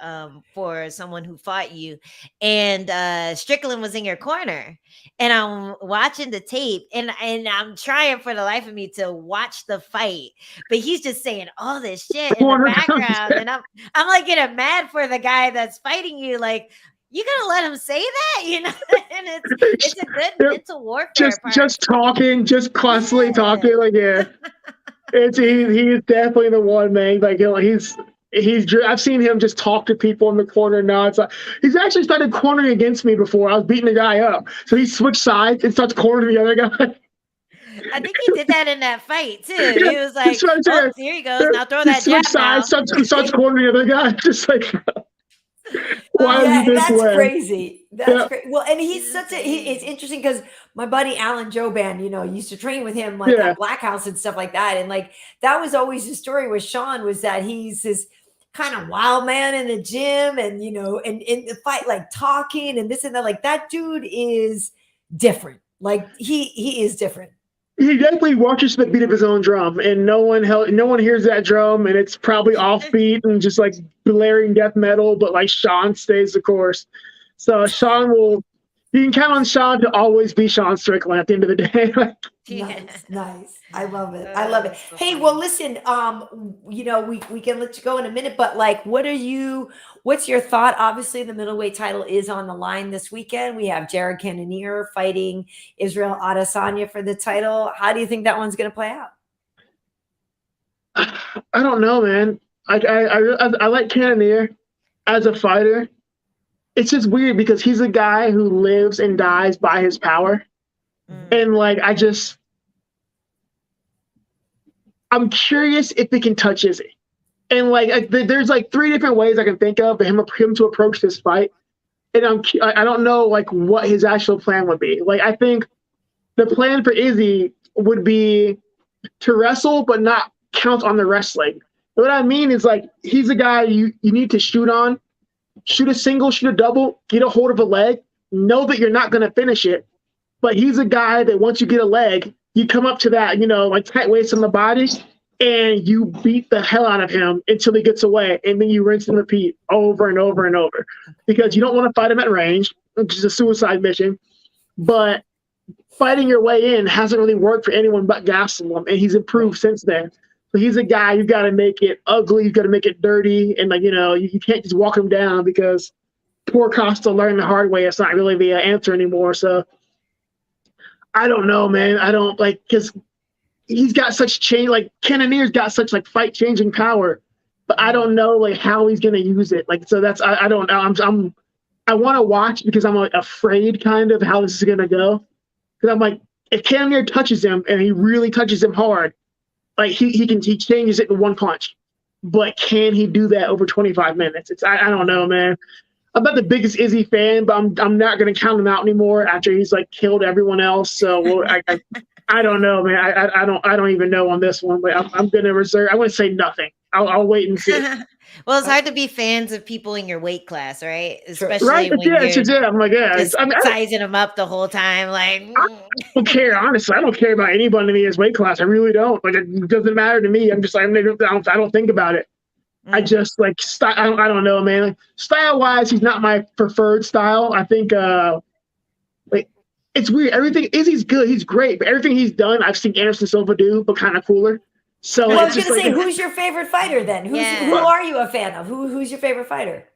for someone who fought you, and Strickland was in your corner, and I'm watching the tape, and I'm trying for the life of me to watch the fight, but he's just saying all this shit in the background, and I'm like getting mad for the guy that's fighting you, like. You gonna let him say that, and it's a good mental warfare. Just talking, just constantly talking, he's definitely the one, man. Like he's I've seen him just talk to people in the corner now. It's like he's actually started cornering against me before. I was beating the guy up, so he switched sides and starts cornering the other guy. I think he did that in that fight too. He was like, "Oh, here he goes. Now throw that jab." Starts cornering the other guy, just like. That's crazy. That's crazy. Well, and he's it's interesting because my buddy Alan Joban, used to train with him at Black House and stuff like that. And like that was always the story with Sean, was that he's this kind of wild man in the gym, and and in the fight, like talking and this and that. Like that dude is different. Like he is different. He definitely watches the beat of his own drum, and no one hears that drum, and it's probably offbeat and just like blaring death metal. But like Sean stays the course, so you can count on Sean to always be Sean Strickland at the end of the day. Nice. I love it. Hey, well, listen, we can let you go in a minute, but like, what's your thought? Obviously the middleweight title is on the line this weekend. We have Jared Cannonier fighting Israel Adesanya for the title. How do you think that one's going to play out? I don't know, man. I like Cannonier as a fighter. It's just weird because he's a guy who lives and dies by his power. And like, I'm curious if he can touch Izzy. And like, there's like 3 different ways I can think of for him to approach this fight. And I don't know like what his actual plan would be. Like, I think the plan for Izzy would be to wrestle, but not count on the wrestling. What I mean is like, he's a guy you need to shoot on, shoot a single, shoot a double, get a hold of a leg, know that you're not going to finish it. But he's a guy that once you get a leg, you come up to that, like tight waist on the body, and you beat the hell out of him until he gets away. And then you rinse and repeat over and over and over, because you don't want to fight him at range, which is a suicide mission. But fighting your way in hasn't really worked for anyone but Gastelum, and he's improved since then. So he's a guy, you've got to make it ugly, you've got to make it dirty, and like, you can't just walk him down, because poor Costa learned the hard way. It's not really the answer anymore. So I don't know, man. I don't like, because he's got such change, like Cannonier's got such like fight changing power, but I don't know like how he's going to use it. Like, so that's, I don't know. I want to watch because I'm like afraid kind of how this is going to go. Cause I'm like, if Cannonier touches him and he really touches him hard, like he changes it in one punch, but can he do that over 25 minutes? I don't know, man. I'm not the biggest Izzy fan, but I'm not going to count him out anymore after he's like killed everyone else. So I don't know, man. I don't even know on this one, but I'm going to reserve. I wouldn't say nothing. I'll wait and see. Well, it's hard to be fans of people in your weight class, right? Especially right? when you're I'm like, sizing them up the whole time. Like, I don't care. Honestly, I don't care about anybody in his weight class. I really don't. Like, it doesn't matter to me. I'm just like, I don't think about it. I just like I don't know, man. Like, style-wise, he's not my preferred style. I think like it's weird. Everything Izzy's good. He's great, but everything he's done, I've seen Anderson Silva do, but kind of cooler. So Well, I it's was just going to like, say, who's your favorite fighter then? Who are you a fan of? Who's your favorite fighter?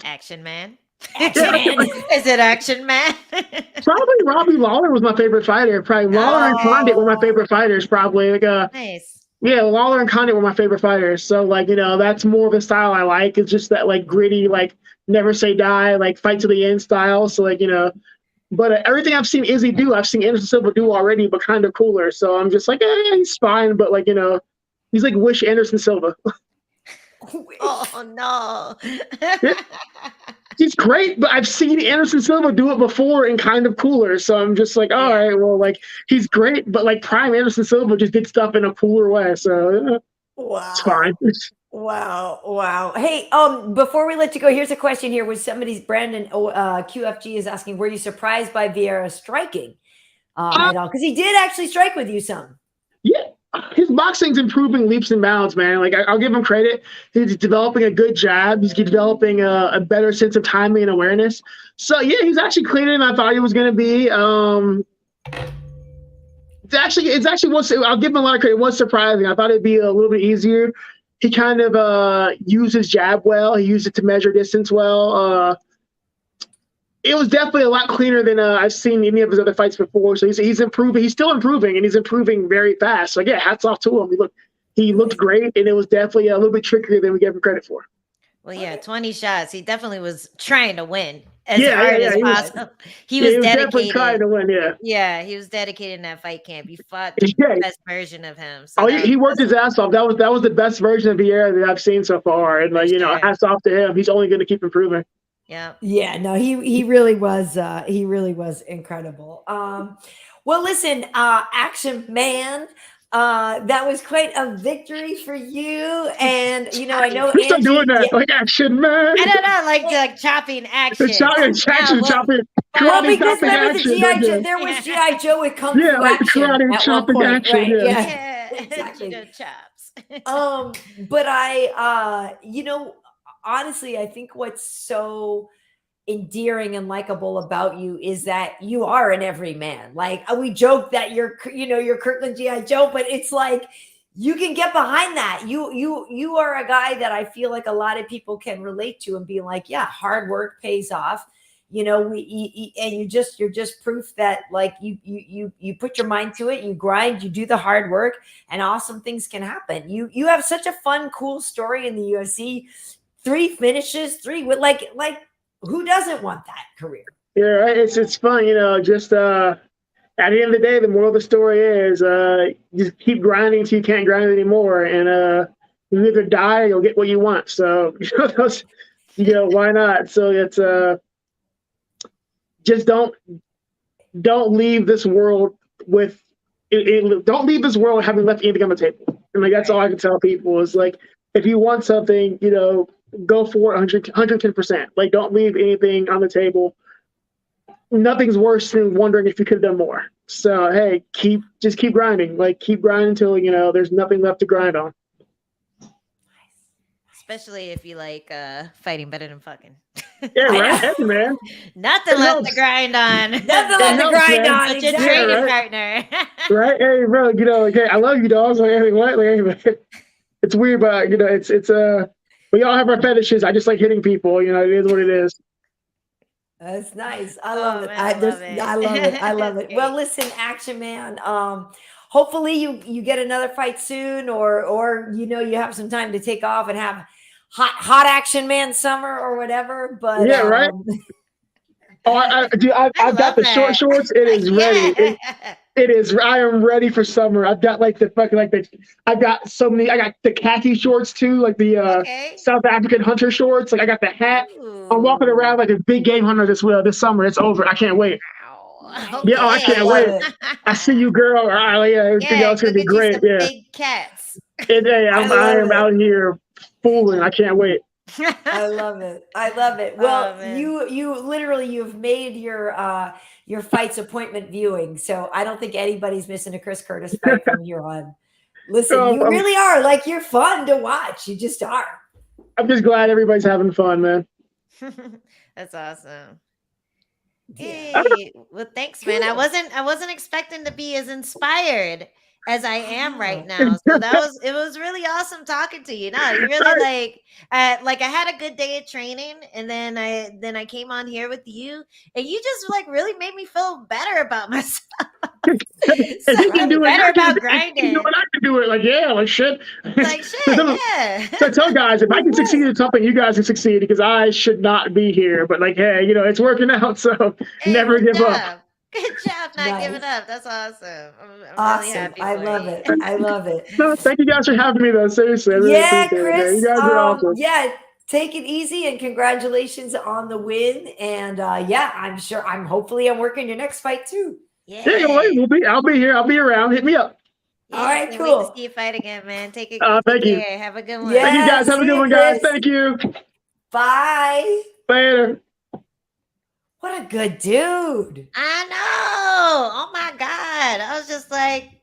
Action Man. Action Man. Is it Action Man? probably Robbie Lawler was my favorite fighter. Probably Lawler and Condit were my favorite fighters. Probably Nice. yeah, Lawler and Condit were my favorite fighters. So like that's more of the style I like. It's just that like gritty, like never say die, like fight to the end style. So like but everything I've seen Izzy do, I've seen Anderson Silva do already, but kind of cooler. So I'm just like, he's fine, but like he's like Wish Anderson Silva. Oh no. He's great, but I've seen Anderson Silva do it before and kind of cooler. So I'm just like, all right, well, like he's great, but like prime Anderson Silva just did stuff in a cooler way. So it's fine. Wow. Hey, before we let you go, here's a question here. Was Brandon QFG is asking, were you surprised by Vieira striking at all? Because he did actually strike with you some. Yeah. His boxing's improving leaps and bounds, man. Like I'll give him credit. He's developing a good jab. He's developing a better sense of timing and awareness. So yeah, he's actually cleaner than I thought he was going to be. It's actually I'll give him a lot of credit. It was surprising. I thought it'd be a little bit easier. He kind of used his jab well. He used it to measure distance well. It was definitely a lot cleaner than I've seen any of his other fights before. So he's improving. He's still improving, and he's improving very fast. So yeah, hats off to him. He looked great, and it was definitely a little bit trickier than we gave him credit for. Well, yeah, 20 shots. He definitely was trying to win as hard as possible. He was dedicated. Definitely trying to win. Yeah, he was dedicated in that fight camp. He fought the best version of him. So he worked his ass off. That was the best version of Vieira that I've seen so far, and hats off to him. He's only going to keep improving. Yeah. No, he really was incredible. Well, listen, Action Man, that was quite a victory for you. And I know Angie, start doing that, like Action Man. I don't know, like the chopping action. Chopping. Well, because there was G.I. Joe with Kung Fu like action karate chopping action. Right? Yeah. Exactly. Chops. But I honestly, I think what's so endearing and likable about you is that you are an everyman. Like we joke that you're Kirkland G.I. Joe, but it's like you can get behind that. You are a guy that I feel like a lot of people can relate to and be like, yeah, hard work pays off. And you're just proof that like you put your mind to it, you grind, you do the hard work, and awesome things can happen. You have such a fun, cool story in the UFC. 3 finishes, 3 with like who doesn't want that career? Yeah, right. It's fun, just at the end of the day, the moral of the story is just keep grinding until you can't grind anymore, and you either die or you'll get what you want. So why not? So it's just don't leave this world with don't leave this world having left anything on the table. And like that's all I can tell people is like if you want something, go for it 110%. Like don't leave anything on the table. Nothing's worse than wondering if you could have done more. So hey, just keep grinding. Like keep grinding until there's nothing left to grind on. Especially if you like fighting better than fucking. Yeah, right. Hey, man. Nothing left to grind on. Nothing left to grind on. Such a training partner. Right? Hey, bro. Okay, I love you, dogs. Like, hey, what? Like, hey, it's weird, but it's we all have our fetishes. I just like hitting people. It is what it is. That's nice. I love it. Man, I love it. Well, listen, Action Man. Hopefully you get another fight soon, or you have some time to take off and have hot Action Man summer or whatever. But yeah, right. I've got the short shorts. It is ready. It is. I am ready for summer. I've got like the fucking I've got so many. I got the khaki shorts too, like the South African hunter shorts. Like I got the hat. Ooh. I'm walking around like a big game hunter this summer. It's over. I can't wait. Okay. Yeah, I can't wait. I see you, girl. All right, everything else gonna be great. Yeah. Big cats. And hey, I am out here fooling. I can't wait. I love it. Well, you've made your fights appointment viewing, so I don't think anybody's missing a Chris Curtis fight from here on. Listen, you really are like you're fun to watch. You just are. I'm just glad everybody's having fun, man. That's awesome. Hey, well, thanks, man. I wasn't expecting to be as inspired as I am right now. So it was really awesome talking to you. No, you really like I had a good day of training, and then I came on here with you, and you just like really made me feel better about myself. If you can do it, better about I grinding. can do it. Like, yeah, like shit. Like shit, yeah. So I tell guys, if I can succeed at something, you guys can succeed because I should not be here. But like, hey, it's working out. So Hey, never good give job. up. Good job not Nice. giving up. That's awesome. I'm Awesome. really happy I for love you. it. I love it. No, thank you guys for having me though. Seriously, I really Yeah, appreciate it, man. Chris. You guys are awesome. Yeah, take it easy and congratulations on the win. And yeah, I'm hopefully I'm working your next fight too. Yeah. I'll be here. I'll be around. Hit me up. Yeah, All right, can't cool. wait to see you fight again, man. Take it. Thank you. Care. Have a good one. Yeah. Thank you guys. Have a see good you, one, guys. Chris. Thank you. Bye. Later. What a good dude. I know. Oh my God. I was just like,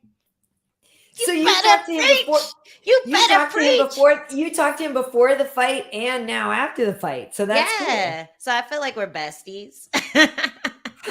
So you better talked to him preach. before. You You better talked to him preach. before. You talked to him before the fight and now after the fight. So that's Yeah. So I feel like we're besties. cool.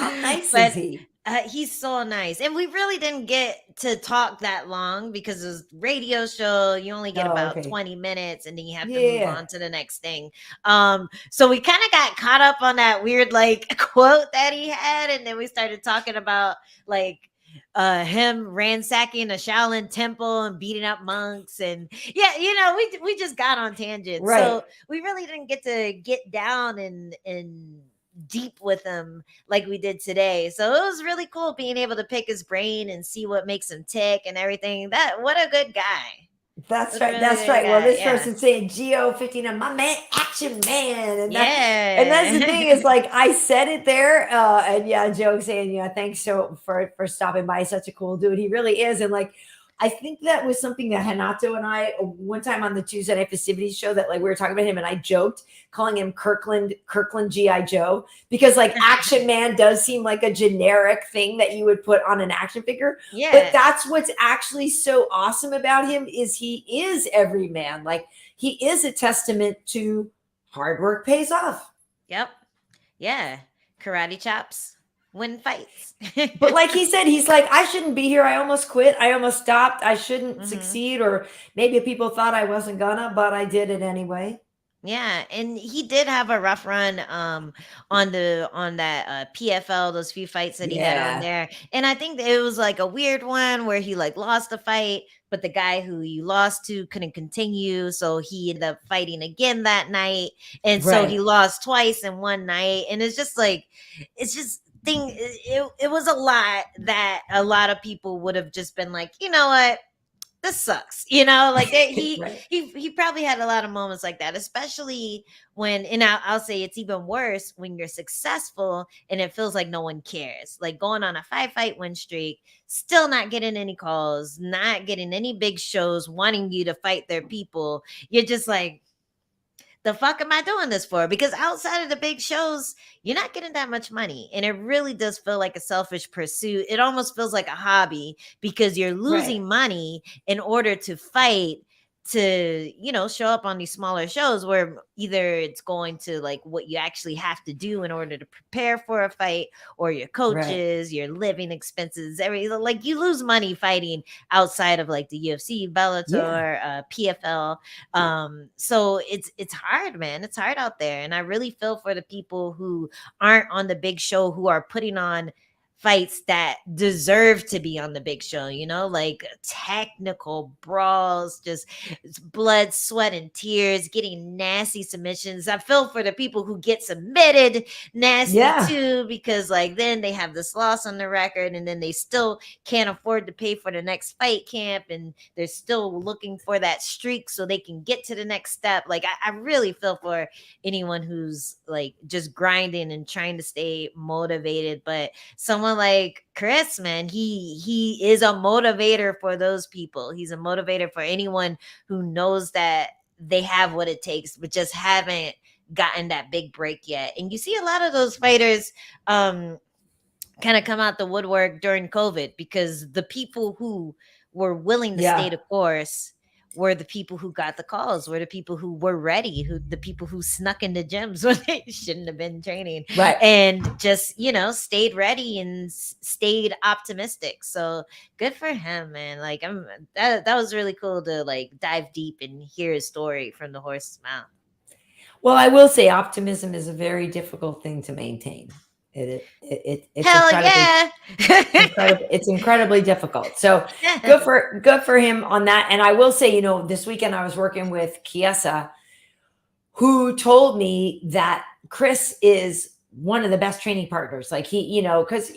How nice But is he? He's so nice. And we really didn't get to talk that long because it was a radio show. You only get about 20 minutes and then you have to move on to the next thing. So we kind of got caught up on that weird like quote that he had. And then we started talking about like him ransacking a Shaolin temple and beating up monks. And yeah, we just got on tangents. Right. So we really didn't get to get down and deep with him like we did today. So it was really cool being able to pick his brain and see what makes him tick and everything. What a good guy. That's right. That's right. Well, this person saying Geo59, my man, action man. And that's the thing is like I said it there. And yeah, Joe saying, thanks for stopping by. Such a cool dude. He really is. And like I think that was something that Hanato and I one time on the Tuesday Night Festivities show that like we were talking about him and I joked calling him Kirkland G.I. Joe because like Action Man does seem like a generic thing that you would put on an action figure. Yeah. But that's what's actually so awesome about him is he is every man. Like he is a testament to hard work pays off. Yep. Yeah. Karate chops. Win fights. But like he said, he's like, I shouldn't be here. I almost quit. I almost stopped. I shouldn't succeed. Or maybe people thought I wasn't gonna, but I did it anyway. Yeah, and he did have a rough run on that PFL, those few fights that he had on there. And I think it was like a weird one where he like lost a fight, but the guy who you lost to couldn't continue, so he ended up fighting again that night. And so he lost twice in one night. And it's just like it was a lot that a lot of people would have just been like, you know what, this sucks, like he probably had a lot of moments like that, especially when, and I'll say it's even worse when you're successful and it feels like no one cares, like going on a 5-fight win streak, still not getting any calls, not getting any big shows wanting you to fight their people. You're just like, the fuck am I doing this for? Because outside of the big shows, you're not getting that much money. And it really does feel like a selfish pursuit. It almost feels like a hobby because you're losing money in order to fight, to show up on these smaller shows where either it's going to like what you actually have to do in order to prepare for a fight, or your coaches, your living expenses, everything. Like you lose money fighting outside of like the UFC, Bellator, PFL. So it's hard, man. It's hard out there. And I really feel for the people who aren't on the big show, who are putting on fights that deserve to be on the big show, like technical brawls, just blood, sweat, and tears, getting nasty submissions. I feel for the people who get submitted nasty too, because like then they have this loss on the record and then they still can't afford to pay for the next fight camp and they're still looking for that streak so they can get to the next step. Like I really feel for anyone who's like just grinding and trying to stay motivated, but someone like Chris, man, he is a motivator for those people. He's a motivator for anyone who knows that they have what it takes, but just haven't gotten that big break yet. And you see a lot of those fighters kind of come out the woodwork during COVID because the people who were willing to stay the course were the people who got the calls, were the people who were ready, the people who snuck into gyms when they shouldn't have been training, Right. and just, stayed ready and stayed optimistic. So good for him, man. Like, that was really cool to like dive deep and hear his story from the horse's mouth. Well, I will say optimism is a very difficult thing to maintain. It's Hell it's incredibly difficult. So good for him on that. And I will say, this weekend I was working with Chiesa, who told me that Chris is one of the best training partners. Like because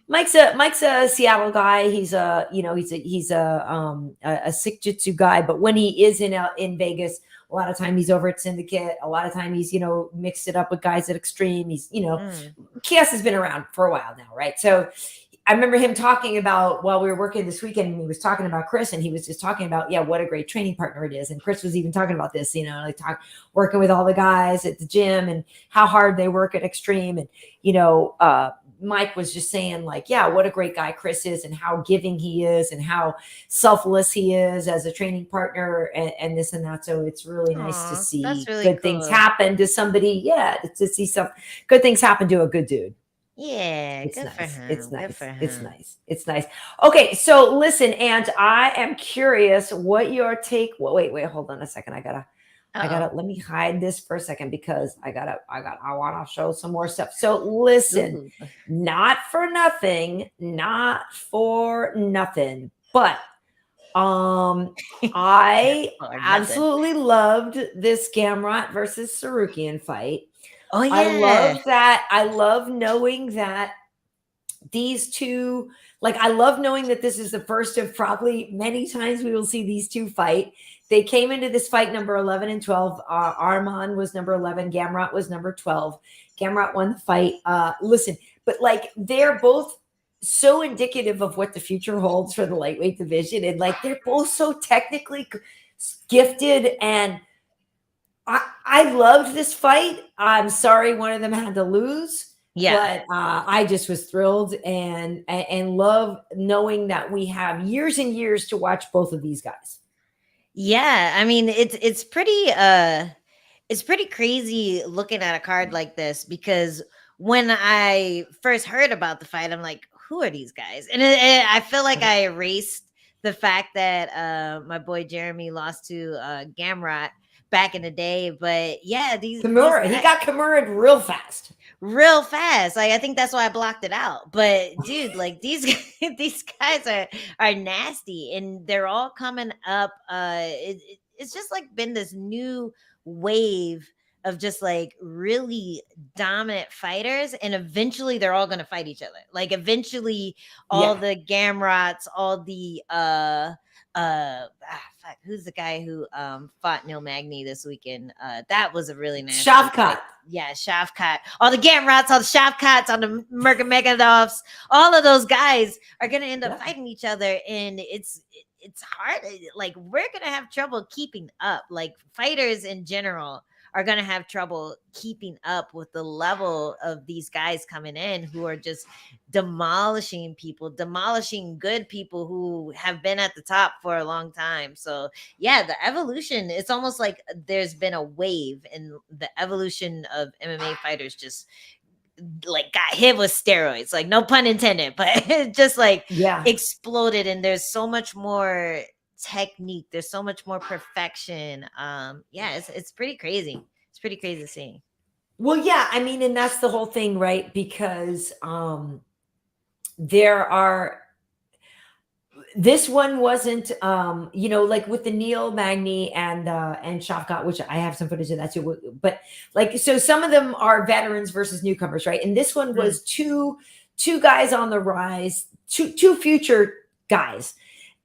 Mike's a Seattle guy. He's a sick jitsu guy, but when he is in Vegas, a lot of time he's over at Syndicate. A lot of time he's, mixed it up with guys at Extreme. He's, Chiesa has been around for a while now, right? So I remember him talking about, while we were working this weekend, and he was talking about Chris, and he was just talking about, what a great training partner it is. And Chris was even talking about this, working with all the guys at the gym and how hard they work at Extreme. And, Mike was just saying what a great guy Chris is, and how giving he is, and how selfless he is as a training partner, and this and that. So it's really nice to see good things happen to somebody. Yeah. To see some good things happen to a good dude. Yeah. It's good nice. for him. It's nice. Good for him. It's nice. It's nice. Okay. So listen, and I am curious what your take. Well, wait, hold on a second. I gotta, let me hide this for a second, because I want to show some more stuff. So listen, not for nothing, but I absolutely loved this Gamrot versus Tsarukyan fight. Oh yeah. I love that. I love knowing that these two, I love knowing that this is the first of probably many times we will see these two fight. They came into this fight number 11 and 12. Arman was number 11. Gamrot was number 12. Gamrot won the fight. Listen, but they're both so indicative of what the future holds for the lightweight division. And they're both so technically gifted. And I loved this fight. I'm sorry one of them had to lose. Yeah. But I just was thrilled and love knowing that we have years and years to watch both of these guys. Yeah, I mean it's pretty crazy looking at a card like this, because when I first heard about the fight, I'm like, who are these guys? And I feel like I erased the fact that my boy Jeremy lost to Gamrot back in the day. But yeah, he got Kimura real fast. I think that's why I blocked it out. But dude, these guys are nasty, and they're all coming up. It's just been this new wave of just really dominant fighters, and eventually they're all going to fight each other. Eventually all the Gamrots, all the who's the guy who fought Neil Magny this weekend? That was a really nice Shavkat. Yeah, Shavkat. All the Gamrots, all the Shavkats, all the Nurmagomedovs, all of those guys are gonna end up fighting each other, and it's hard. We're gonna have trouble keeping up. Fighters in general are going to have trouble keeping up with the level of these guys coming in, who are just demolishing people, demolishing good people who have been at the top for a long time. So yeah, the evolution, it's almost like there's been a wave, and the evolution of MMA fighters just got hit with steroids, no pun intended, but it just exploded. And there's so much more technique, there's so much more perfection. It's pretty crazy. It's pretty crazy to see. Well, yeah, I mean, and that's the whole thing, right? Because this one wasn't with the Neil Magny and Shavkat, which I have some footage of that too, but so some of them are veterans versus newcomers, right? And this one was two guys on the rise, two future guys.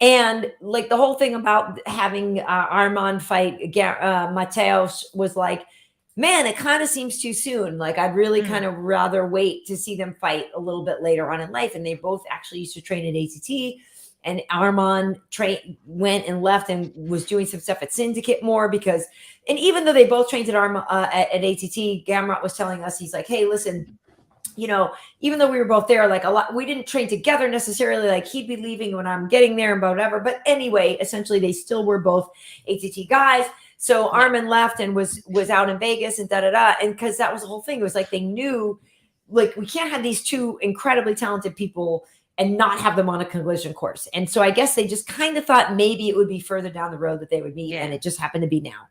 And the whole thing about having Arman fight Mateusz was man, it kind of seems too soon. I'd really kind of rather wait to see them fight a little bit later on in life. And they both actually used to train at ATT. And Arman went and left and was doing some stuff at Syndicate more because, and even though they both trained at ATT, Gamrot was telling us, he's like, hey, listen, you know, even though we were both there, like a lot, we didn't train together necessarily. Like he'd be leaving when I'm getting there and whatever. But anyway, essentially they still were both ATT guys. So Arman left and was out in Vegas and And because that was the whole thing. It was like they knew, like, we can't have these two incredibly talented people and not have them on a collision course. And so I guess they just kind of thought maybe it would be further down the road that they would meet. And it just happened to be now.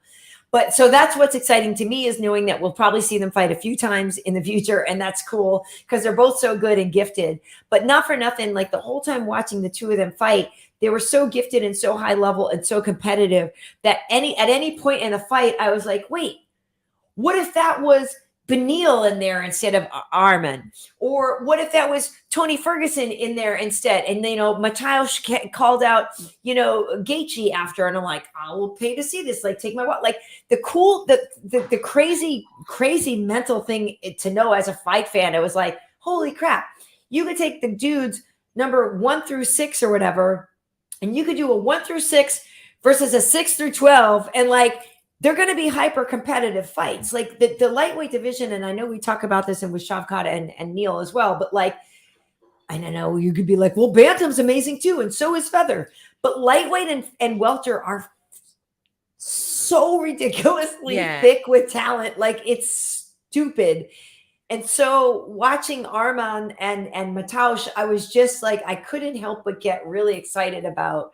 But so that's what's exciting to me, is knowing that we'll probably see them fight a few times in the future. And that's cool because they're both so good and gifted. But not for nothing, like the whole time watching the two of them fight, they were so gifted and so high level and so competitive that at any point in the fight, I was like, wait, what if that was Beneil in there instead of Arman? Or what if that was Tony Ferguson in there instead? And, you know, Mateusz called out, you know, Gaethje after, and I'm like, I will pay to see this. Like, take my wallet. Like the crazy mental thing to know as a fight fan. It was like, holy crap, you could take the dudes number 1 through 6 or whatever, and you could do a 1 through 6 versus a 6 through 12, and like, they're going to be hyper competitive fights. Like the lightweight division, and I know we talk about this and with Shavkat and Neil as well, but like, I don't know, you could be like, well, Bantam's amazing too, and so is Feather. But lightweight and welter are so ridiculously thick with talent. Like, it's stupid. And so watching Arman and Mateusz, I was just like, I couldn't help but get really excited about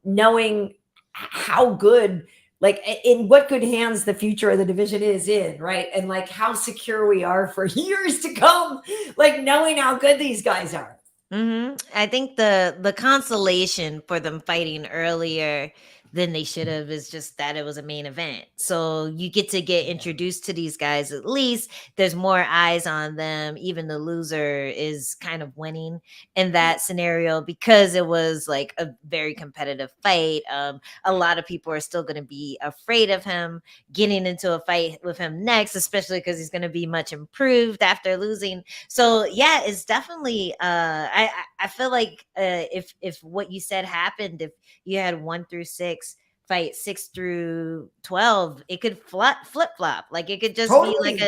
knowing how good, like in what good hands the future of the division is in, right? And like how secure we are for years to come, like knowing how good these guys are. I think the consolation for them fighting earlier than they should have is just that it was a main event. So you get to get introduced to these guys. At least there's more eyes on them. Even the loser is kind of winning in that scenario because it was like a very competitive fight. A lot of people are still going to be afraid of him getting into a fight with him next, especially because he's going to be much improved after losing. So yeah, it's definitely I feel like if what you said happened, if you had 1 through 6 fight 6 through 12, it could flip flop. Like it could just be like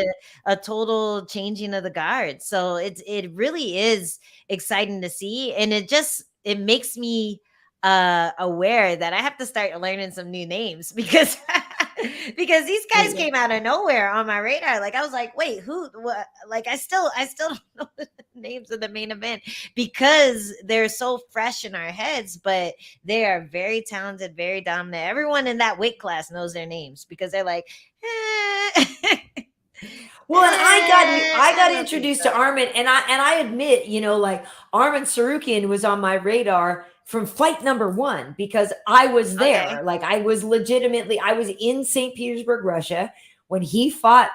a total changing of the guard. So it really is exciting to see, and it makes me aware that I have to start learning some new names because because these guys came out of nowhere on my radar. Like I was like, wait, who? What? Like I still don't know the names of the main event because they're so fresh in our heads, but they are very talented, very dominant. Everyone in that weight class knows their names because they're like, Well, and I got introduced to Arman, and I admit, you know, like Arman Tsarukyan was on my radar from fight number 1 because I was there. Okay. Like I was in St. Petersburg, Russia when he fought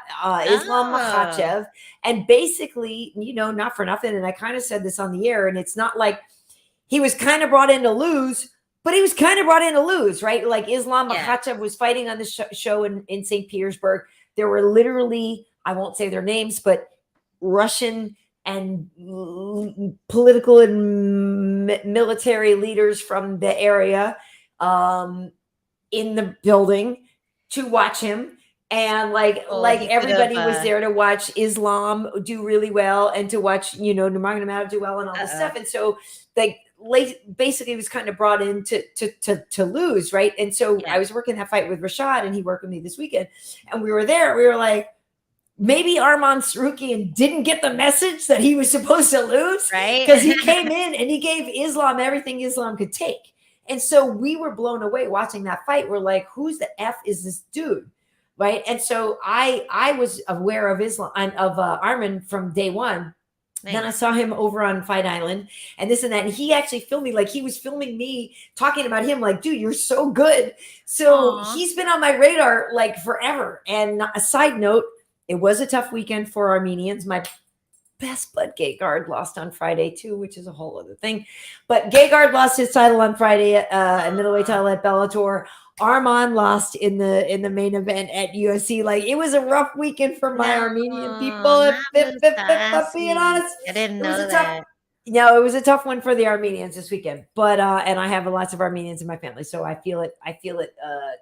Islam Makhachev. And basically, you know, not for nothing, and I kind of said this on the air, and it's not like he was kind of brought in to lose, but he was kind of brought in to lose, right? Like Islam Makhachev was fighting on the show in St. Petersburg. There were literally, I won't say their names, but Russian and political and military leaders from the area in the building to watch him. And like everybody was there to watch Islam do really well and to watch, you know, Nurmagomedov do well and all this stuff. And so like basically was kind of brought in to lose, right? And so I was working that fight with Rashad, and he worked with me this weekend, and we were there. We were like, maybe Arman Tsarukyan didn't get the message that he was supposed to lose, right? Because he came in and he gave Islam everything Islam could take. And so we were blown away watching that fight. We're like, who's the F is this dude? Right. And so I was aware of Arman from day one. Nice. Then I saw him over on Fight Island and this and that. And he actually filmed me, like he was filming me talking about him, like, dude, you're so good. So he's been on my radar like forever. And a side note, it was a tough weekend for Armenians. My best bud Gegard lost on Friday too, which is a whole other thing. But Gegard lost his title on Friday, middleweight title at Bellator. Arman lost in the main event at UFC. Like it was a rough weekend for my Armenian people. If being honest, I didn't know that. No, it was a tough one for the Armenians this weekend. But and I have lots of Armenians in my family, so I feel it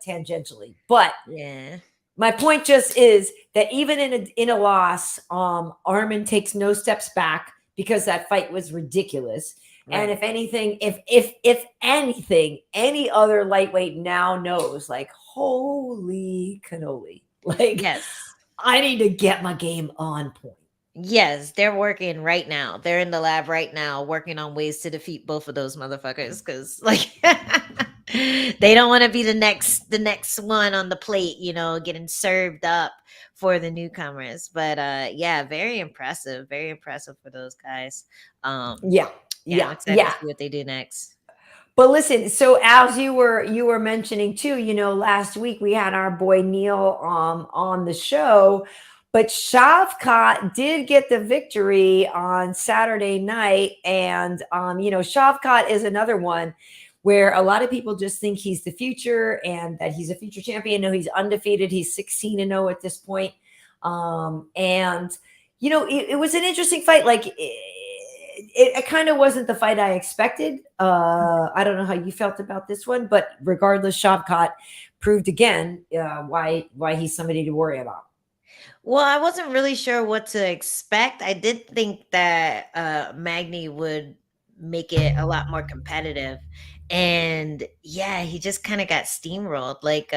tangentially. But yeah. My point just is that even in a loss, Arman takes no steps back because that fight was ridiculous. Right. And if anything, if anything, any other lightweight now knows, like, holy cannoli, like, yes, I need to get my game on point. Yes, they're working right now. They're in the lab right now working on ways to defeat both of those motherfuckers, because like they don't want to be the next one on the plate, you know, getting served up for the newcomers. But yeah, very impressive for those guys. Yeah. I'm excited to see what they do next. But listen, so as you were mentioning too, you know, last week we had our boy Neil on the show. But Shavkat did get the victory on Saturday night. And, you know, Shavkat is another one where a lot of people just think he's the future and that he's a future champion. No, he's undefeated. He's 16-0 at this point. And, you know, it was an interesting fight. Like, it kind of wasn't the fight I expected. I don't know how you felt about this one, but regardless, Shavkat proved again why he's somebody to worry about. Well, I wasn't really sure what to expect. I did think that Magny would make it a lot more competitive. And yeah, he just kind of got steamrolled. Like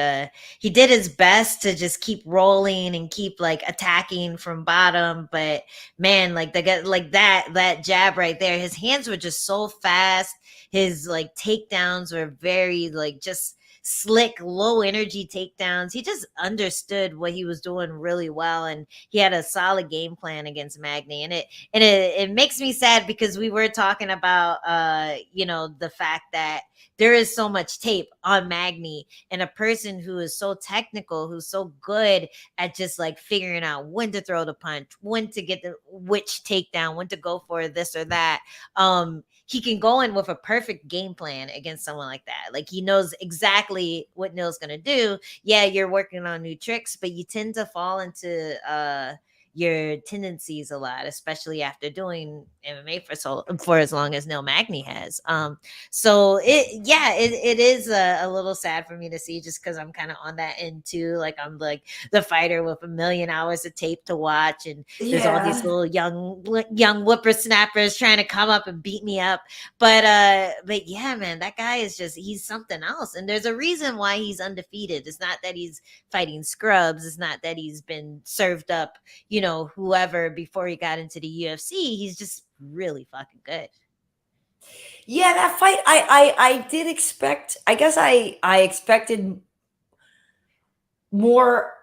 he did his best to just keep rolling and keep like attacking from bottom. But man, like that jab right there, his hands were just so fast. His like takedowns were very like just slick, low energy takedowns. He just understood what he was doing really well, and he had a solid game plan against Magny. And it makes me sad because we were talking about you know, the fact that there is so much tape on Magny, and a person who is so technical, who's so good at just like figuring out when to throw the punch, when to get which takedown, when to go for this or that. He can go in with a perfect game plan against someone like that. Like he knows exactly what Neil's going to do. Yeah, you're working on new tricks, but you tend to fall into your tendencies a lot, especially after doing MMA for as long as Neil Magny has. So it is a little sad for me to see, just because I'm kind of on that end too. Like I'm like the fighter with a million hours of tape to watch, and there's all these little young whippersnappers trying to come up and beat me up. But yeah, man, that guy is he's something else, and there's a reason why he's undefeated. It's not that he's fighting scrubs. It's not that he's been served up, you know, whoever before he got into the UFC. He's just really fucking good. Yeah, that fight, I did expect, I guess I expected more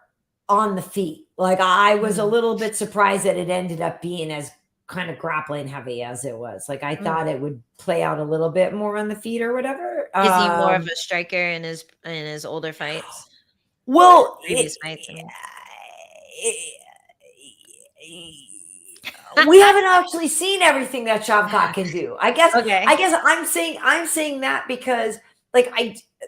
on the feet. Like I was a little bit surprised that it ended up being as kind of grappling heavy as it was. Like I thought it would play out a little bit more on the feet or whatever. Is he more of a striker in his older fights? Well, previous fights, I mean. We haven't actually seen everything that Shavkat can do. I guess I'm saying that because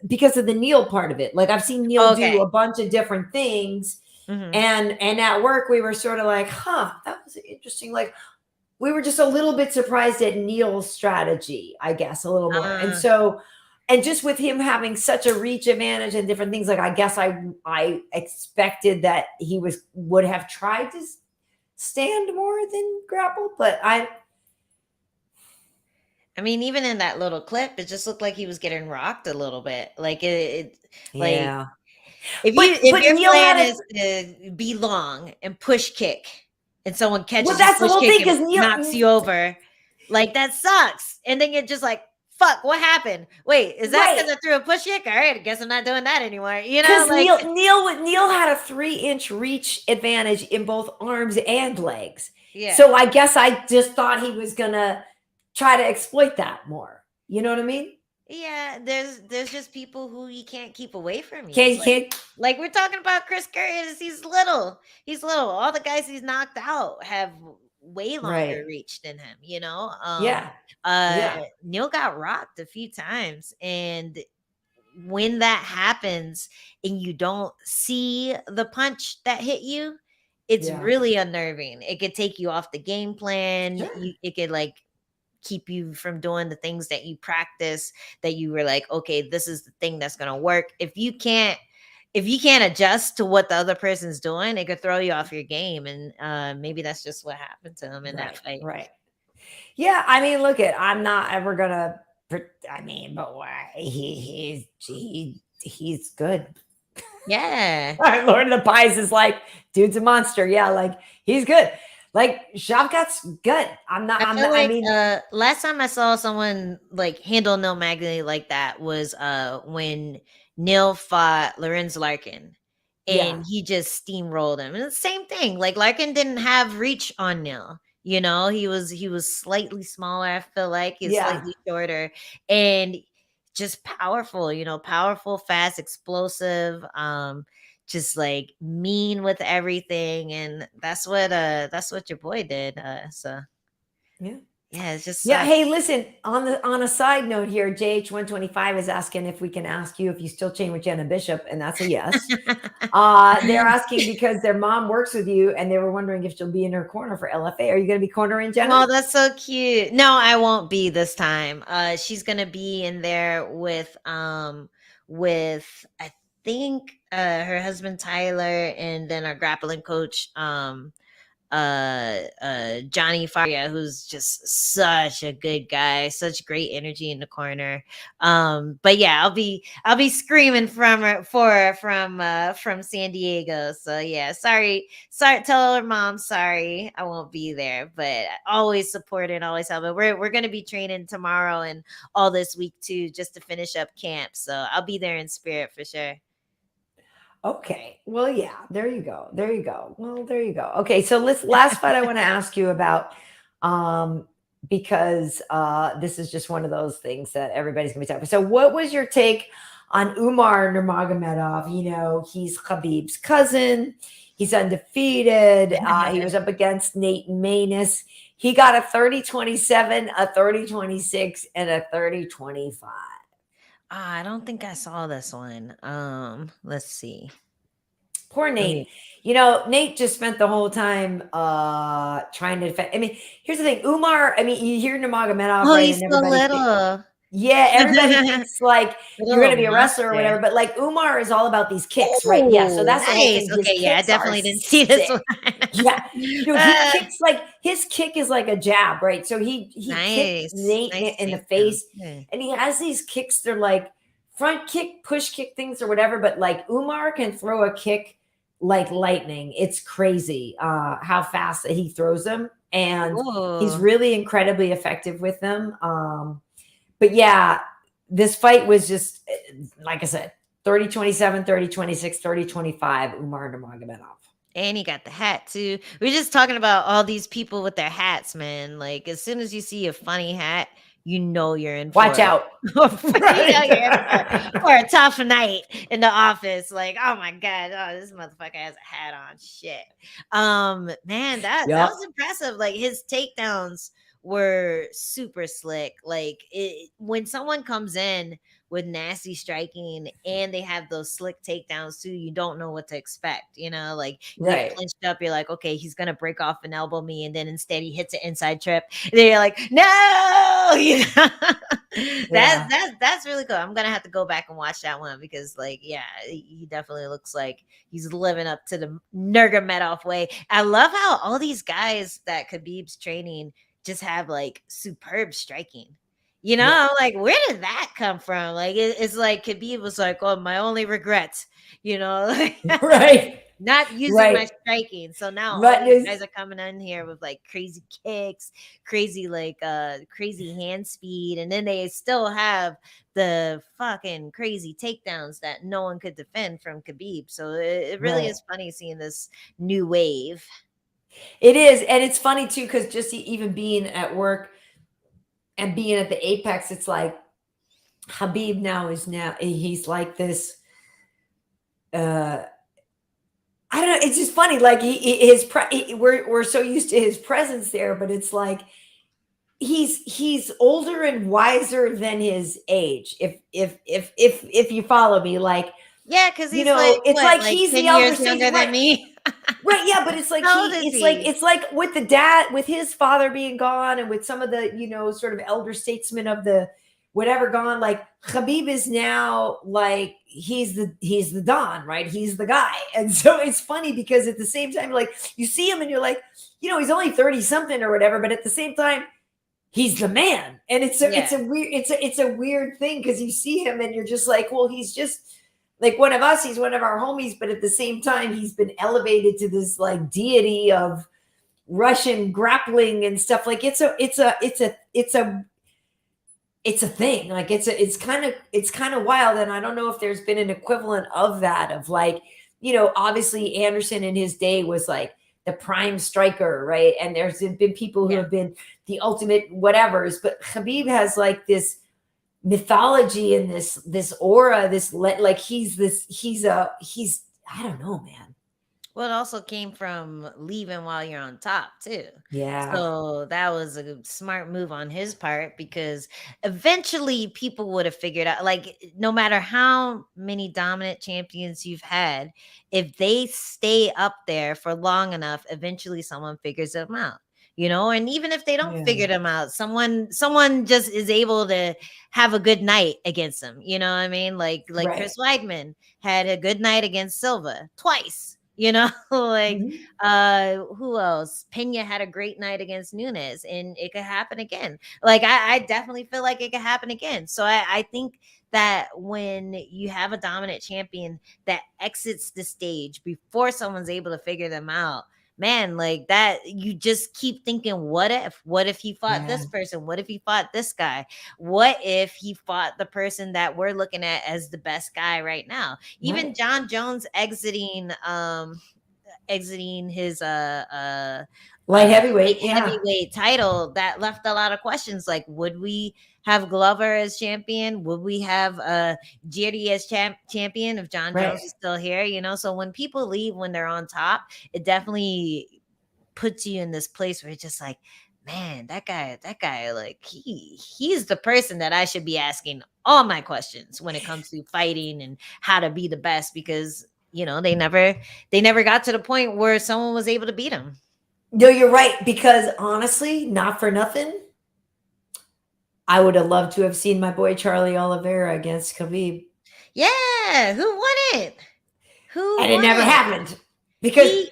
because of the Neil part of it. Like I've seen Neil do a bunch of different things. Mm-hmm. And at work we were sort of like, that was interesting. Like we were just a little bit surprised at Neil's strategy, I guess, a little more. And so, and just with him having such a reach advantage and different things, like I guess I expected that he would have tried to stand more than grapple, but I mean, even in that little clip, it just looked like he was getting rocked a little bit. Like if your plan is to be long and push kick, and someone catches that's the whole thing, and knocks you over, like that sucks. And then you're just like, fuck, what happened? Wait, is that because I threw a push kick? All right, I guess I'm not doing that anymore. You know, because Neil had a 3-inch reach advantage in both arms and legs. Yeah. So I guess I just thought he was gonna try to exploit that more. You know what I mean? Yeah, there's just people who you can't keep away from you. Can't. Like we're talking about Chris Curry. He's little. All the guys he's knocked out have way longer reach than him, you know. Neil got rocked a few times, and when that happens and you don't see the punch that hit you, it's really unnerving. It could take you off the game plan. It could like keep you from doing the things that you practice, that you were like, okay, this is the thing that's gonna work. If you can't if you can't adjust to what the other person's doing, it could throw you off your game. And maybe that's just what happened to him in that fight. Right. Yeah. I mean, look I'm not ever gonna. I mean, but why? He's good. Yeah. Lord of the Pies is like, dude's a monster. Yeah, like he's good. Like Shavkat's good. I mean, last time I saw someone like handle Nurmagomedov like that was when Neil fought Lorenz Larkin, and he just steamrolled him. And it's the same thing. Like Larkin didn't have reach on Neil. You know, he was slightly smaller. I feel like he's slightly shorter, and just powerful. You know, powerful, fast, explosive. Just like mean with everything, and that's what your boy did. So it's just Hey, listen, on a side note here, JH125 is asking if we can ask you if you still train with Jenna Bishop, and that's a yes. They're asking because their mom works with you, and they were wondering if she'll be in her corner for LFA. Are you going to be cornering Jenna? Oh, that's so cute. No, I won't be this time. She's going to be in there with I think her husband Tyler, and then our grappling coach Johnny Faria, who's just such a good guy, such great energy in the corner. But yeah, I'll be screaming from San Diego. So yeah, sorry, tell her mom sorry, I won't be there, but always supporting, always helping. We're gonna be training tomorrow and all this week too, just to finish up camp. So I'll be there in spirit for sure. Okay. Well, yeah, there you go. Well, there you go. Okay. So last fight I want to ask you about, because this is just one of those things that everybody's going to be talking about. So what was your take on Umar Nurmagomedov? You know, he's Khabib's cousin. He's undefeated. He was up against Nate Maness. He got a 30-27, a 30-26, and a 30-25. I don't think I saw this one. Let's see. Poor Nate. You know, Nate just spent the whole time trying to defend. I mean, here's the thing. Umar, I mean, you hear Nurmagomedov, right? He's so little. Everybody thinks like you're going to be a wrestler or whatever, but like Umar is all about these kicks, right? Yeah, so that's the whole thing. Okay, I definitely didn't see this one. Dude, he kicks like his kick is like a jab, right? So he kicks Nate in the face, and he has these kicks. They're like front kick, push kick things or whatever, but like Umar can throw a kick like lightning. It's crazy how fast that he throws them, and he's really incredibly effective with them. But yeah, this fight was just, like I said, 30-27, 30-26, 30-25, Umar Nurmagomedov. And he got the hat too. We're just talking about all these people with their hats, man. Like as soon as you see a funny hat, you know you're in for Watch out. For a tough night in the office. Like, oh my God, this motherfucker has a hat on. Shit. Man, that was impressive. Like his takedowns were super slick. Like when someone comes in with nasty striking and they have those slick takedowns too, you don't know what to expect, you know, like you get clinched up, you're like, okay, he's gonna break off and elbow me, and then instead he hits an inside trip, and then you're like, no, you know. That's really cool. I'm gonna have to go back and watch that one because like, yeah, he definitely looks like he's living up to the Nurmagomedov way. I love how all these guys that Khabib's training just have like superb striking. You know, like where did that come from? Like it's like Khabib was like, oh, my only regret, you know, not using my striking. So now all these guys are coming in here with like crazy kicks, crazy hand speed, and then they still have the fucking crazy takedowns that no one could defend from Khabib. So it really is funny seeing this new wave. It is, and it's funny too because just even being at work and being at the Apex, it's like Khabib he's like this. I don't know. It's just funny. Like we're so used to his presence there, but it's like he's older and wiser than his age. If you follow me, like because he's he's the elder younger than me. Right, yeah, but it's like it's like with the dad, with his father being gone, and with some of the sort of elder statesmen of the whatever gone. Like Khabib is now like he's the Don, right? He's the guy. And so it's funny because at the same time, like you see him and you're like, you know, he's only 30 something or whatever, but at the same time, he's the man. And it's a weird thing because you see him and you're just like, well, he's just like one of us, he's one of our homies, but at the same time, he's been elevated to this like deity of Russian grappling and stuff. Like it's a thing. Like it's kind of wild. And I don't know if there's been an equivalent of that, of like, you know, obviously Anderson in his day was like the prime striker, right? And there's been people who have been the ultimate whatevers, but Khabib has like this mythology and this aura, like he's I don't know, man. Well, it also came from leaving while you're on top too. Yeah. So that was a smart move on his part, because eventually people would have figured out, like, no matter how many dominant champions you've had, if they stay up there for long enough, eventually someone figures them out. You know, and even if they don't figure them out, someone just is able to have a good night against them. You know what I mean? Like Right. Chris Weidman had a good night against Silva twice. You know, like who else? Pena had a great night against Nunes, and it could happen again. Like I definitely feel like it could happen again. So I think that when you have a dominant champion that exits the stage before someone's able to figure them out, man, like that, you just keep thinking, what if he fought this person? What if he fought this guy? What if he fought the person that we're looking at as the best guy right now? Even John Jones exiting his light heavyweight heavyweight title, that left a lot of questions. Like, would we have Glover as champion? Would we have Jiri as champion if John Jones is still here? You know, so when people leave when they're on top, it definitely puts you in this place where it's just like, man, that guy, like he's the person that I should be asking all my questions when it comes to fighting and how to be the best, because you know they never got to the point where someone was able to beat him. No, you're right, because honestly, not for nothing, I would have loved to have seen my boy Charlie Oliveira against Khabib. Yeah, who won it? And it never happened because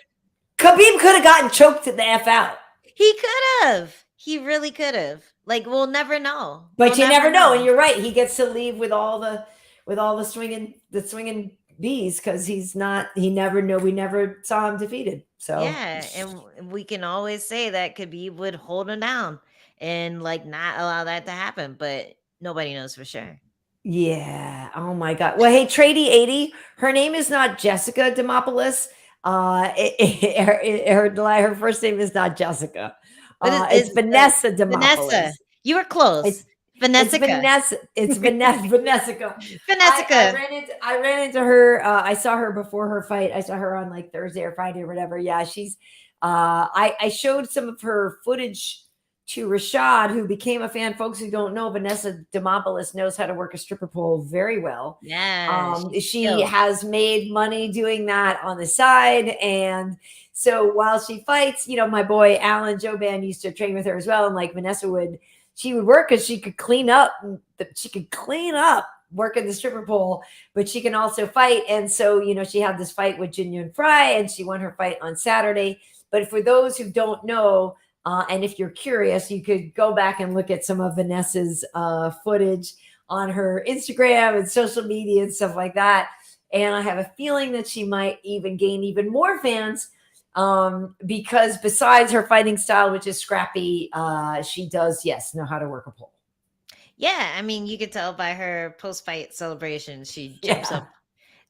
Khabib could have gotten choked the F out. He could have. He really could have. Like, we'll never know. But you never know. And you're right. He gets to leave with all the swinging bees, because we never saw him defeated. So yeah, and we can always say that Khabib would hold him down and like not allow that to happen, but nobody knows for sure. Yeah. Oh my God. Well, hey, Trady80, her name is not Jessica Demopoulos. Her first name is not Jessica. It's Vanessa Demopoulos. Vanessa, you were close. Vanessa. It's Vanessa. I ran into her. I saw her before her fight. I saw her on like Thursday or Friday or whatever. Yeah, she's. I showed some of her footage to Rashad, who became a fan. Folks who don't know, Vanessa Demopoulos knows how to work a stripper pole very well. Yeah, she has made money doing that on the side, and so while she fights, you know, my boy Alan Joban used to train with her as well, and like Vanessa would work because she could clean up working the stripper pole, but she can also fight. And so, you know, she had this fight with Jin Yun Fry, and she won her fight on Saturday. But for those who don't know, and if you're curious, you could go back and look at some of Vanessa's footage on her Instagram and social media and stuff like that. And I have a feeling that she might even gain even more fans, because besides her fighting style, which is scrappy, she does, know how to work a pole. Yeah, I mean, you could tell by her post-fight celebration. She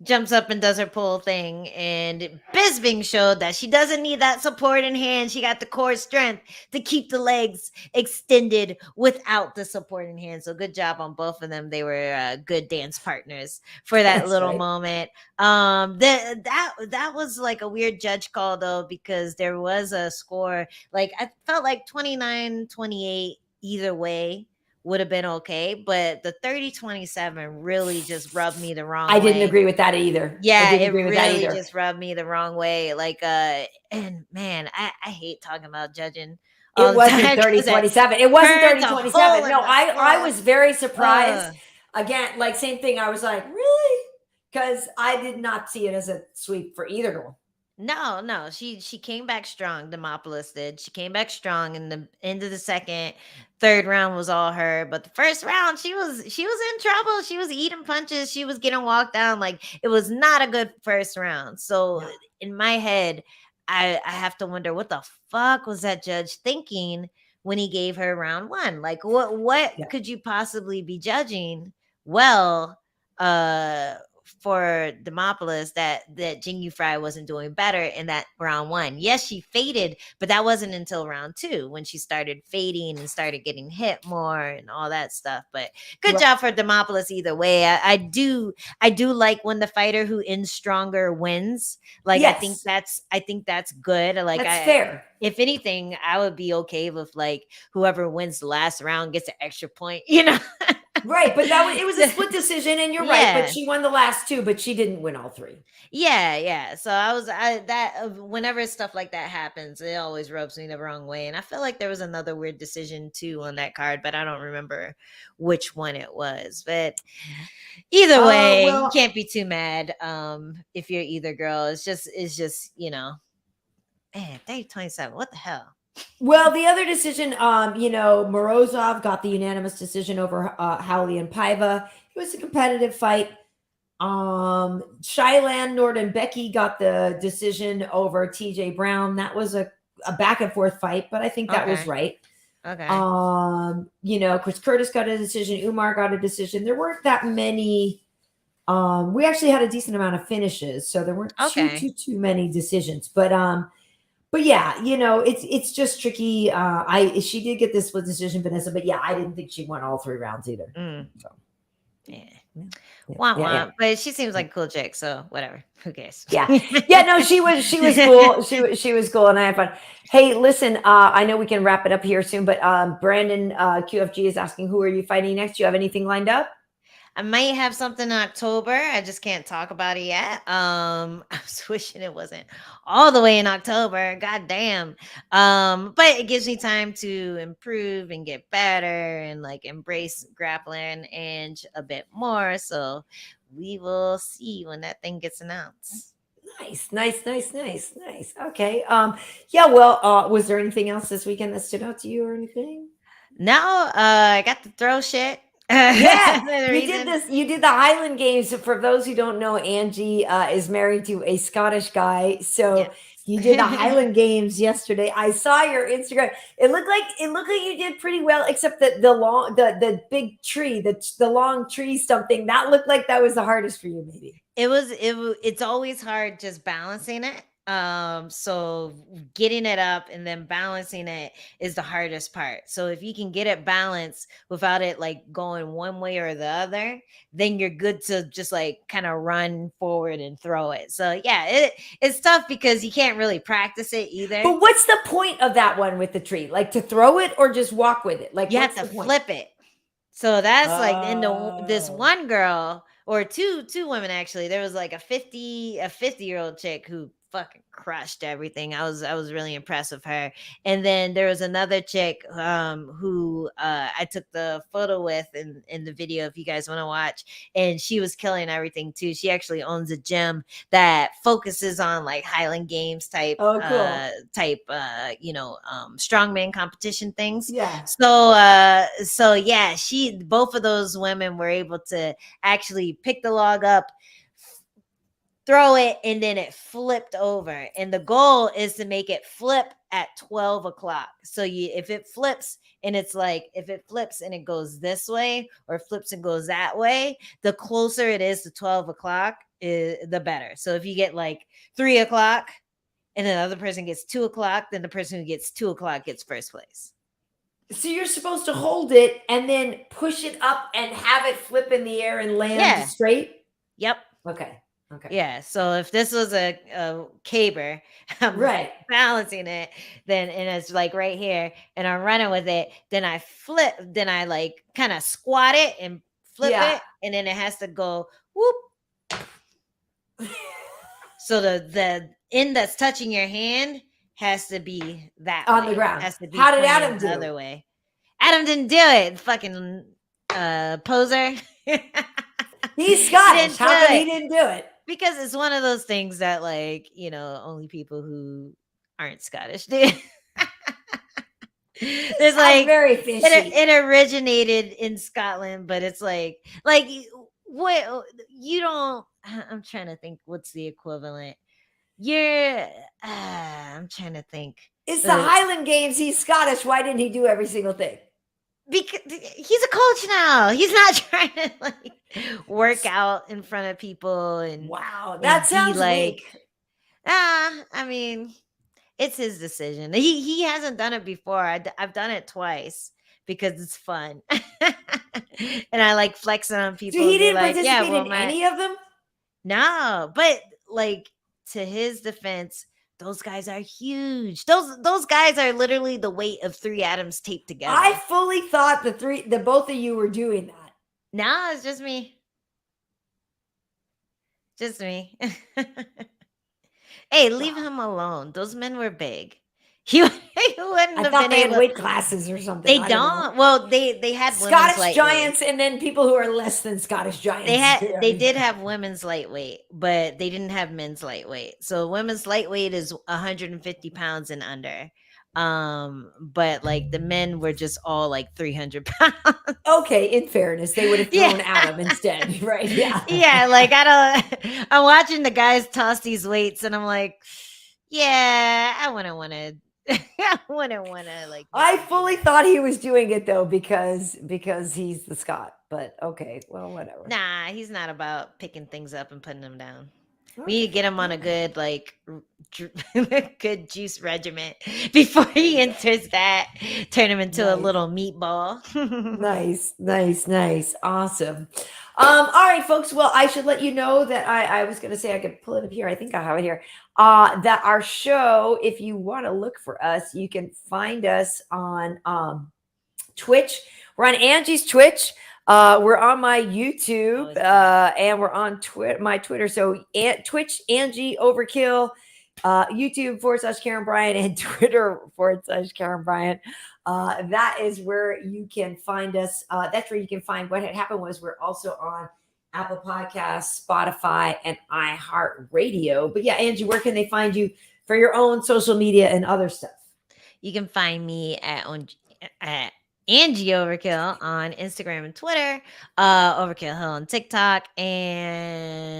jumps up and does her pole thing, and Bisping showed that she doesn't need that supporting hand. She got the core strength to keep the legs extended without the supporting hand. So good job on both of them. They were good dance partners for that little moment. That was like a weird judge call though, because there was a score, like I felt like 29-28 either way would have been okay, but the 30-27 really just rubbed me the wrong way. I didn't agree with that either. Yeah, it really just rubbed me the wrong way. Like, and man, I hate talking about judging It wasn't time, 30-27. It wasn't burns a 30-27. hole in No, my I skull. was very surprised. Ugh. Again, like same thing. I was like, really? Because I did not see it as a sweep for either girl. No, she came back strong. Demopolis did. She came back strong in the end of the second. Third round was all her, but the first round she was in trouble. She was eating punches. She was getting walked down. Like it was not a good first round. So No. in my head, I have to wonder what the fuck was that judge thinking when he gave her round one? Like what Yeah. could you possibly be judging? Well, for Demopolis that Jingyu Fry wasn't doing better in that round one. Yes, she faded, but that wasn't until round two when she started fading and started getting hit more and all that stuff. But good job for Demopolis either way. I do like when the fighter who ends stronger wins. Like Yes. I think that's good. Like That's fair. If anything, I would be okay with like whoever wins the last round gets an extra point, you know. Right, but it was a split decision, and you're right. But she won the last two, but she didn't win all three. Yeah. So whenever stuff like that happens, it always rubs me the wrong way. And I feel like there was another weird decision too on that card, but I don't remember which one it was. But either way, you can't be too mad if you're either girl. It's just man, 30-27. What the hell? Well, the other decision, Morozov got the unanimous decision over Howley and Paiva. It was a competitive fight. Shylan Norden-Becky got the decision over TJ Brown. That was a back and forth fight, but I think that was right. Okay. Chris Curtis got a decision. Umar got a decision. There weren't that many. We actually had a decent amount of finishes, so there weren't too many decisions. But yeah, it's just tricky. She did get this split decision, Vanessa, but yeah, I didn't think she won all three rounds either. So. Yeah. But she seems like a cool chick, so whatever. Who cares? Yeah. No, she was cool. She was cool, and I had fun. Hey, listen, I know we can wrap it up here soon, but Brandon QFG is asking, who are you fighting next? Do you have anything lined up? I might have something in October. I just can't talk about it yet. I was wishing it wasn't all the way in October. God damn. But it gives me time to improve and get better and like embrace grappling and a bit more. So we will see when that thing gets announced. Nice. Okay. Well, was there anything else this weekend that stood out to you or anything? No, I got to throw shit. You did the Highland Games. For those who don't know, Angie is married to a Scottish guy, so you did the Highland Games yesterday. I saw your Instagram. It looked like you did pretty well, except that the big tree, the long tree stump thing, that looked like that was the hardest for you. Maybe it's always hard just balancing it. So getting it up and then balancing it is the hardest part. So if you can get it balanced without it like going one way or the other, then you're good to just like kind of run forward and throw it. So yeah, it's tough because you can't really practice it either. But what's the point of that one with the tree? Like to throw it or just walk with it? Like you have to flip it. So that's like in this one girl or two women actually. There was like a 50-year-old chick who fucking crushed everything. I was really impressed with her. And then there was another chick who I took the photo with in the video if you guys want to watch, and she was killing everything too. She actually owns a gym that focuses on like Highland Games type strongman competition things. Yeah. So yeah, both of those women were able to actually pick the log up, throw it, and then it flipped over. And the goal is to make it flip at 12 o'clock. So if it flips and it goes this way or flips and goes that way, the closer it is to 12 o'clock, the better. So if you get like 3 o'clock and another person gets 2 o'clock, then the person who gets 2 o'clock gets first place. So you're supposed to hold it and then push it up and have it flip in the air and land straight? Yep. Okay. Yeah. So if this was a caber, I'm right balancing it, and it's like right here, and I'm running with it, then I flip, then I like kind of squat it and flip it, and then it has to go whoop. So the end that's touching your hand has to be that On way. the ground. Has to be How did pointed Adam the do? other way. Adam didn't do it. Fucking poser. He's Scottish. How come he it. didn't do it? Because it's one of those things that, like, you know, only people who aren't Scottish do. There's like very fishy. it originated in Scotland, but it's like what you don't. I'm trying to think what's the equivalent. I'm trying to think. It's the Highland Games. He's Scottish. Why didn't he do every single thing? Because he's a coach now. He's not trying to like work out in front of people and wow, that sounds like weak. I mean, it's his decision. He hasn't done it before. I've done it twice because it's fun, and I like flexing on people. So he didn't like, participate in any of them? No, but like to his defense, those guys are huge. Those guys are literally the weight of 3 atoms taped together. I fully thought the both of you were doing that. No, it's just me. Just me. Hey, leave him alone. Those men were big. He wouldn't I have thought been they able. had weight classes or something. They don't. Well, they had Scottish giants and then people who are less than Scottish giants. They did have women's lightweight, but they didn't have men's lightweight. So women's lightweight is 150 pounds and under. But like the men were just all like 300 pounds. Okay, in fairness, they would have thrown Adam instead, right? Yeah. Yeah, like I'm watching the guys toss these weights and I'm like, yeah, I wouldn't want to like. I fully thought he was doing it though because he's the Scot. But okay, well, whatever. Nah, he's not about picking things up and putting them down. We need to get him on a good good juice regimen before he enters that. Turn him into a little meatball. Nice, awesome. All right, folks. Well, I should let you know that I was going to say I could pull it up here. I think I have it here. That our show, if you want to look for us, you can find us on Twitch. We're on Angie's Twitch. We're on my YouTube, and we're on my Twitter. So Twitch, Angie Overkill, YouTube /Karyn Bryant, and Twitter /Karyn Bryant. That is where you can find us. That's where you can find what had happened was we're also on Apple Podcasts, Spotify, and iHeartRadio. But yeah, Angie, where can they find you for your own social media and other stuff? You can find me at Angie Overkill on Instagram and Twitter, Overkill Hill on TikTok, and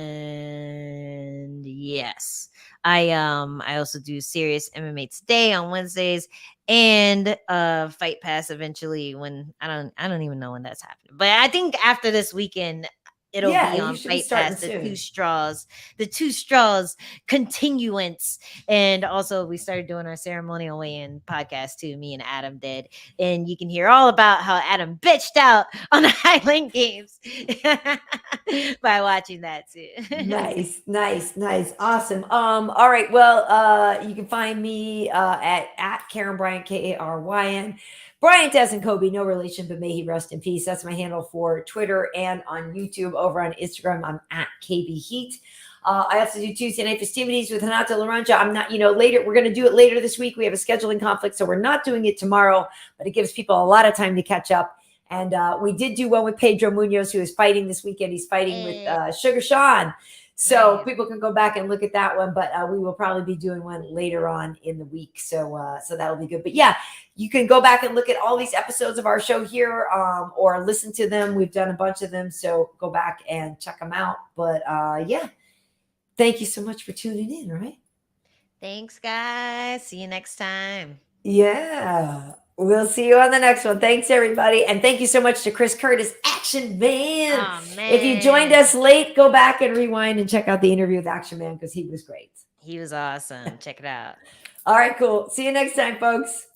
yes, I also do Serious MMA Today on Wednesdays and Fight Pass eventually when I don't even know when that's happening, but I think after this weekend it'll be on Fight Pass, the two straws continuance. And also we started doing our ceremonial weigh-in podcast too, me and Adam did. And you can hear all about how Adam bitched out on the Highland Games by watching that too. Nice. Awesome. All right. Well, you can find me at Karyn Bryant, Karyn. Bryant as in Kobe, no relation, but may he rest in peace. That's my handle for Twitter and on YouTube. Over on Instagram, I'm at KB Heat. I also do Tuesday night festivities with Hanata Laranja. I'm not, later. We're going to do it later this week. We have a scheduling conflict, so we're not doing it tomorrow, but it gives people a lot of time to catch up. And we did do one with Pedro Munoz, who is fighting this weekend. He's fighting with Sugar Sean. So people can go back and look at that one, but we will probably be doing one later on in the week. So that'll be good. But yeah, you can go back and look at all these episodes of our show here or listen to them. We've done a bunch of them. So go back and check them out. But yeah, thank you so much for tuning in. All right. Thanks, guys. See you next time. Yeah. We'll see you on the next one. Thanks, everybody. And thank you so much to Chris Curtis, Action Man. Oh, man. If you joined us late, go back and rewind and check out the interview with Action Man because he was great. He was awesome. Check it out. All right, cool. See you next time, folks.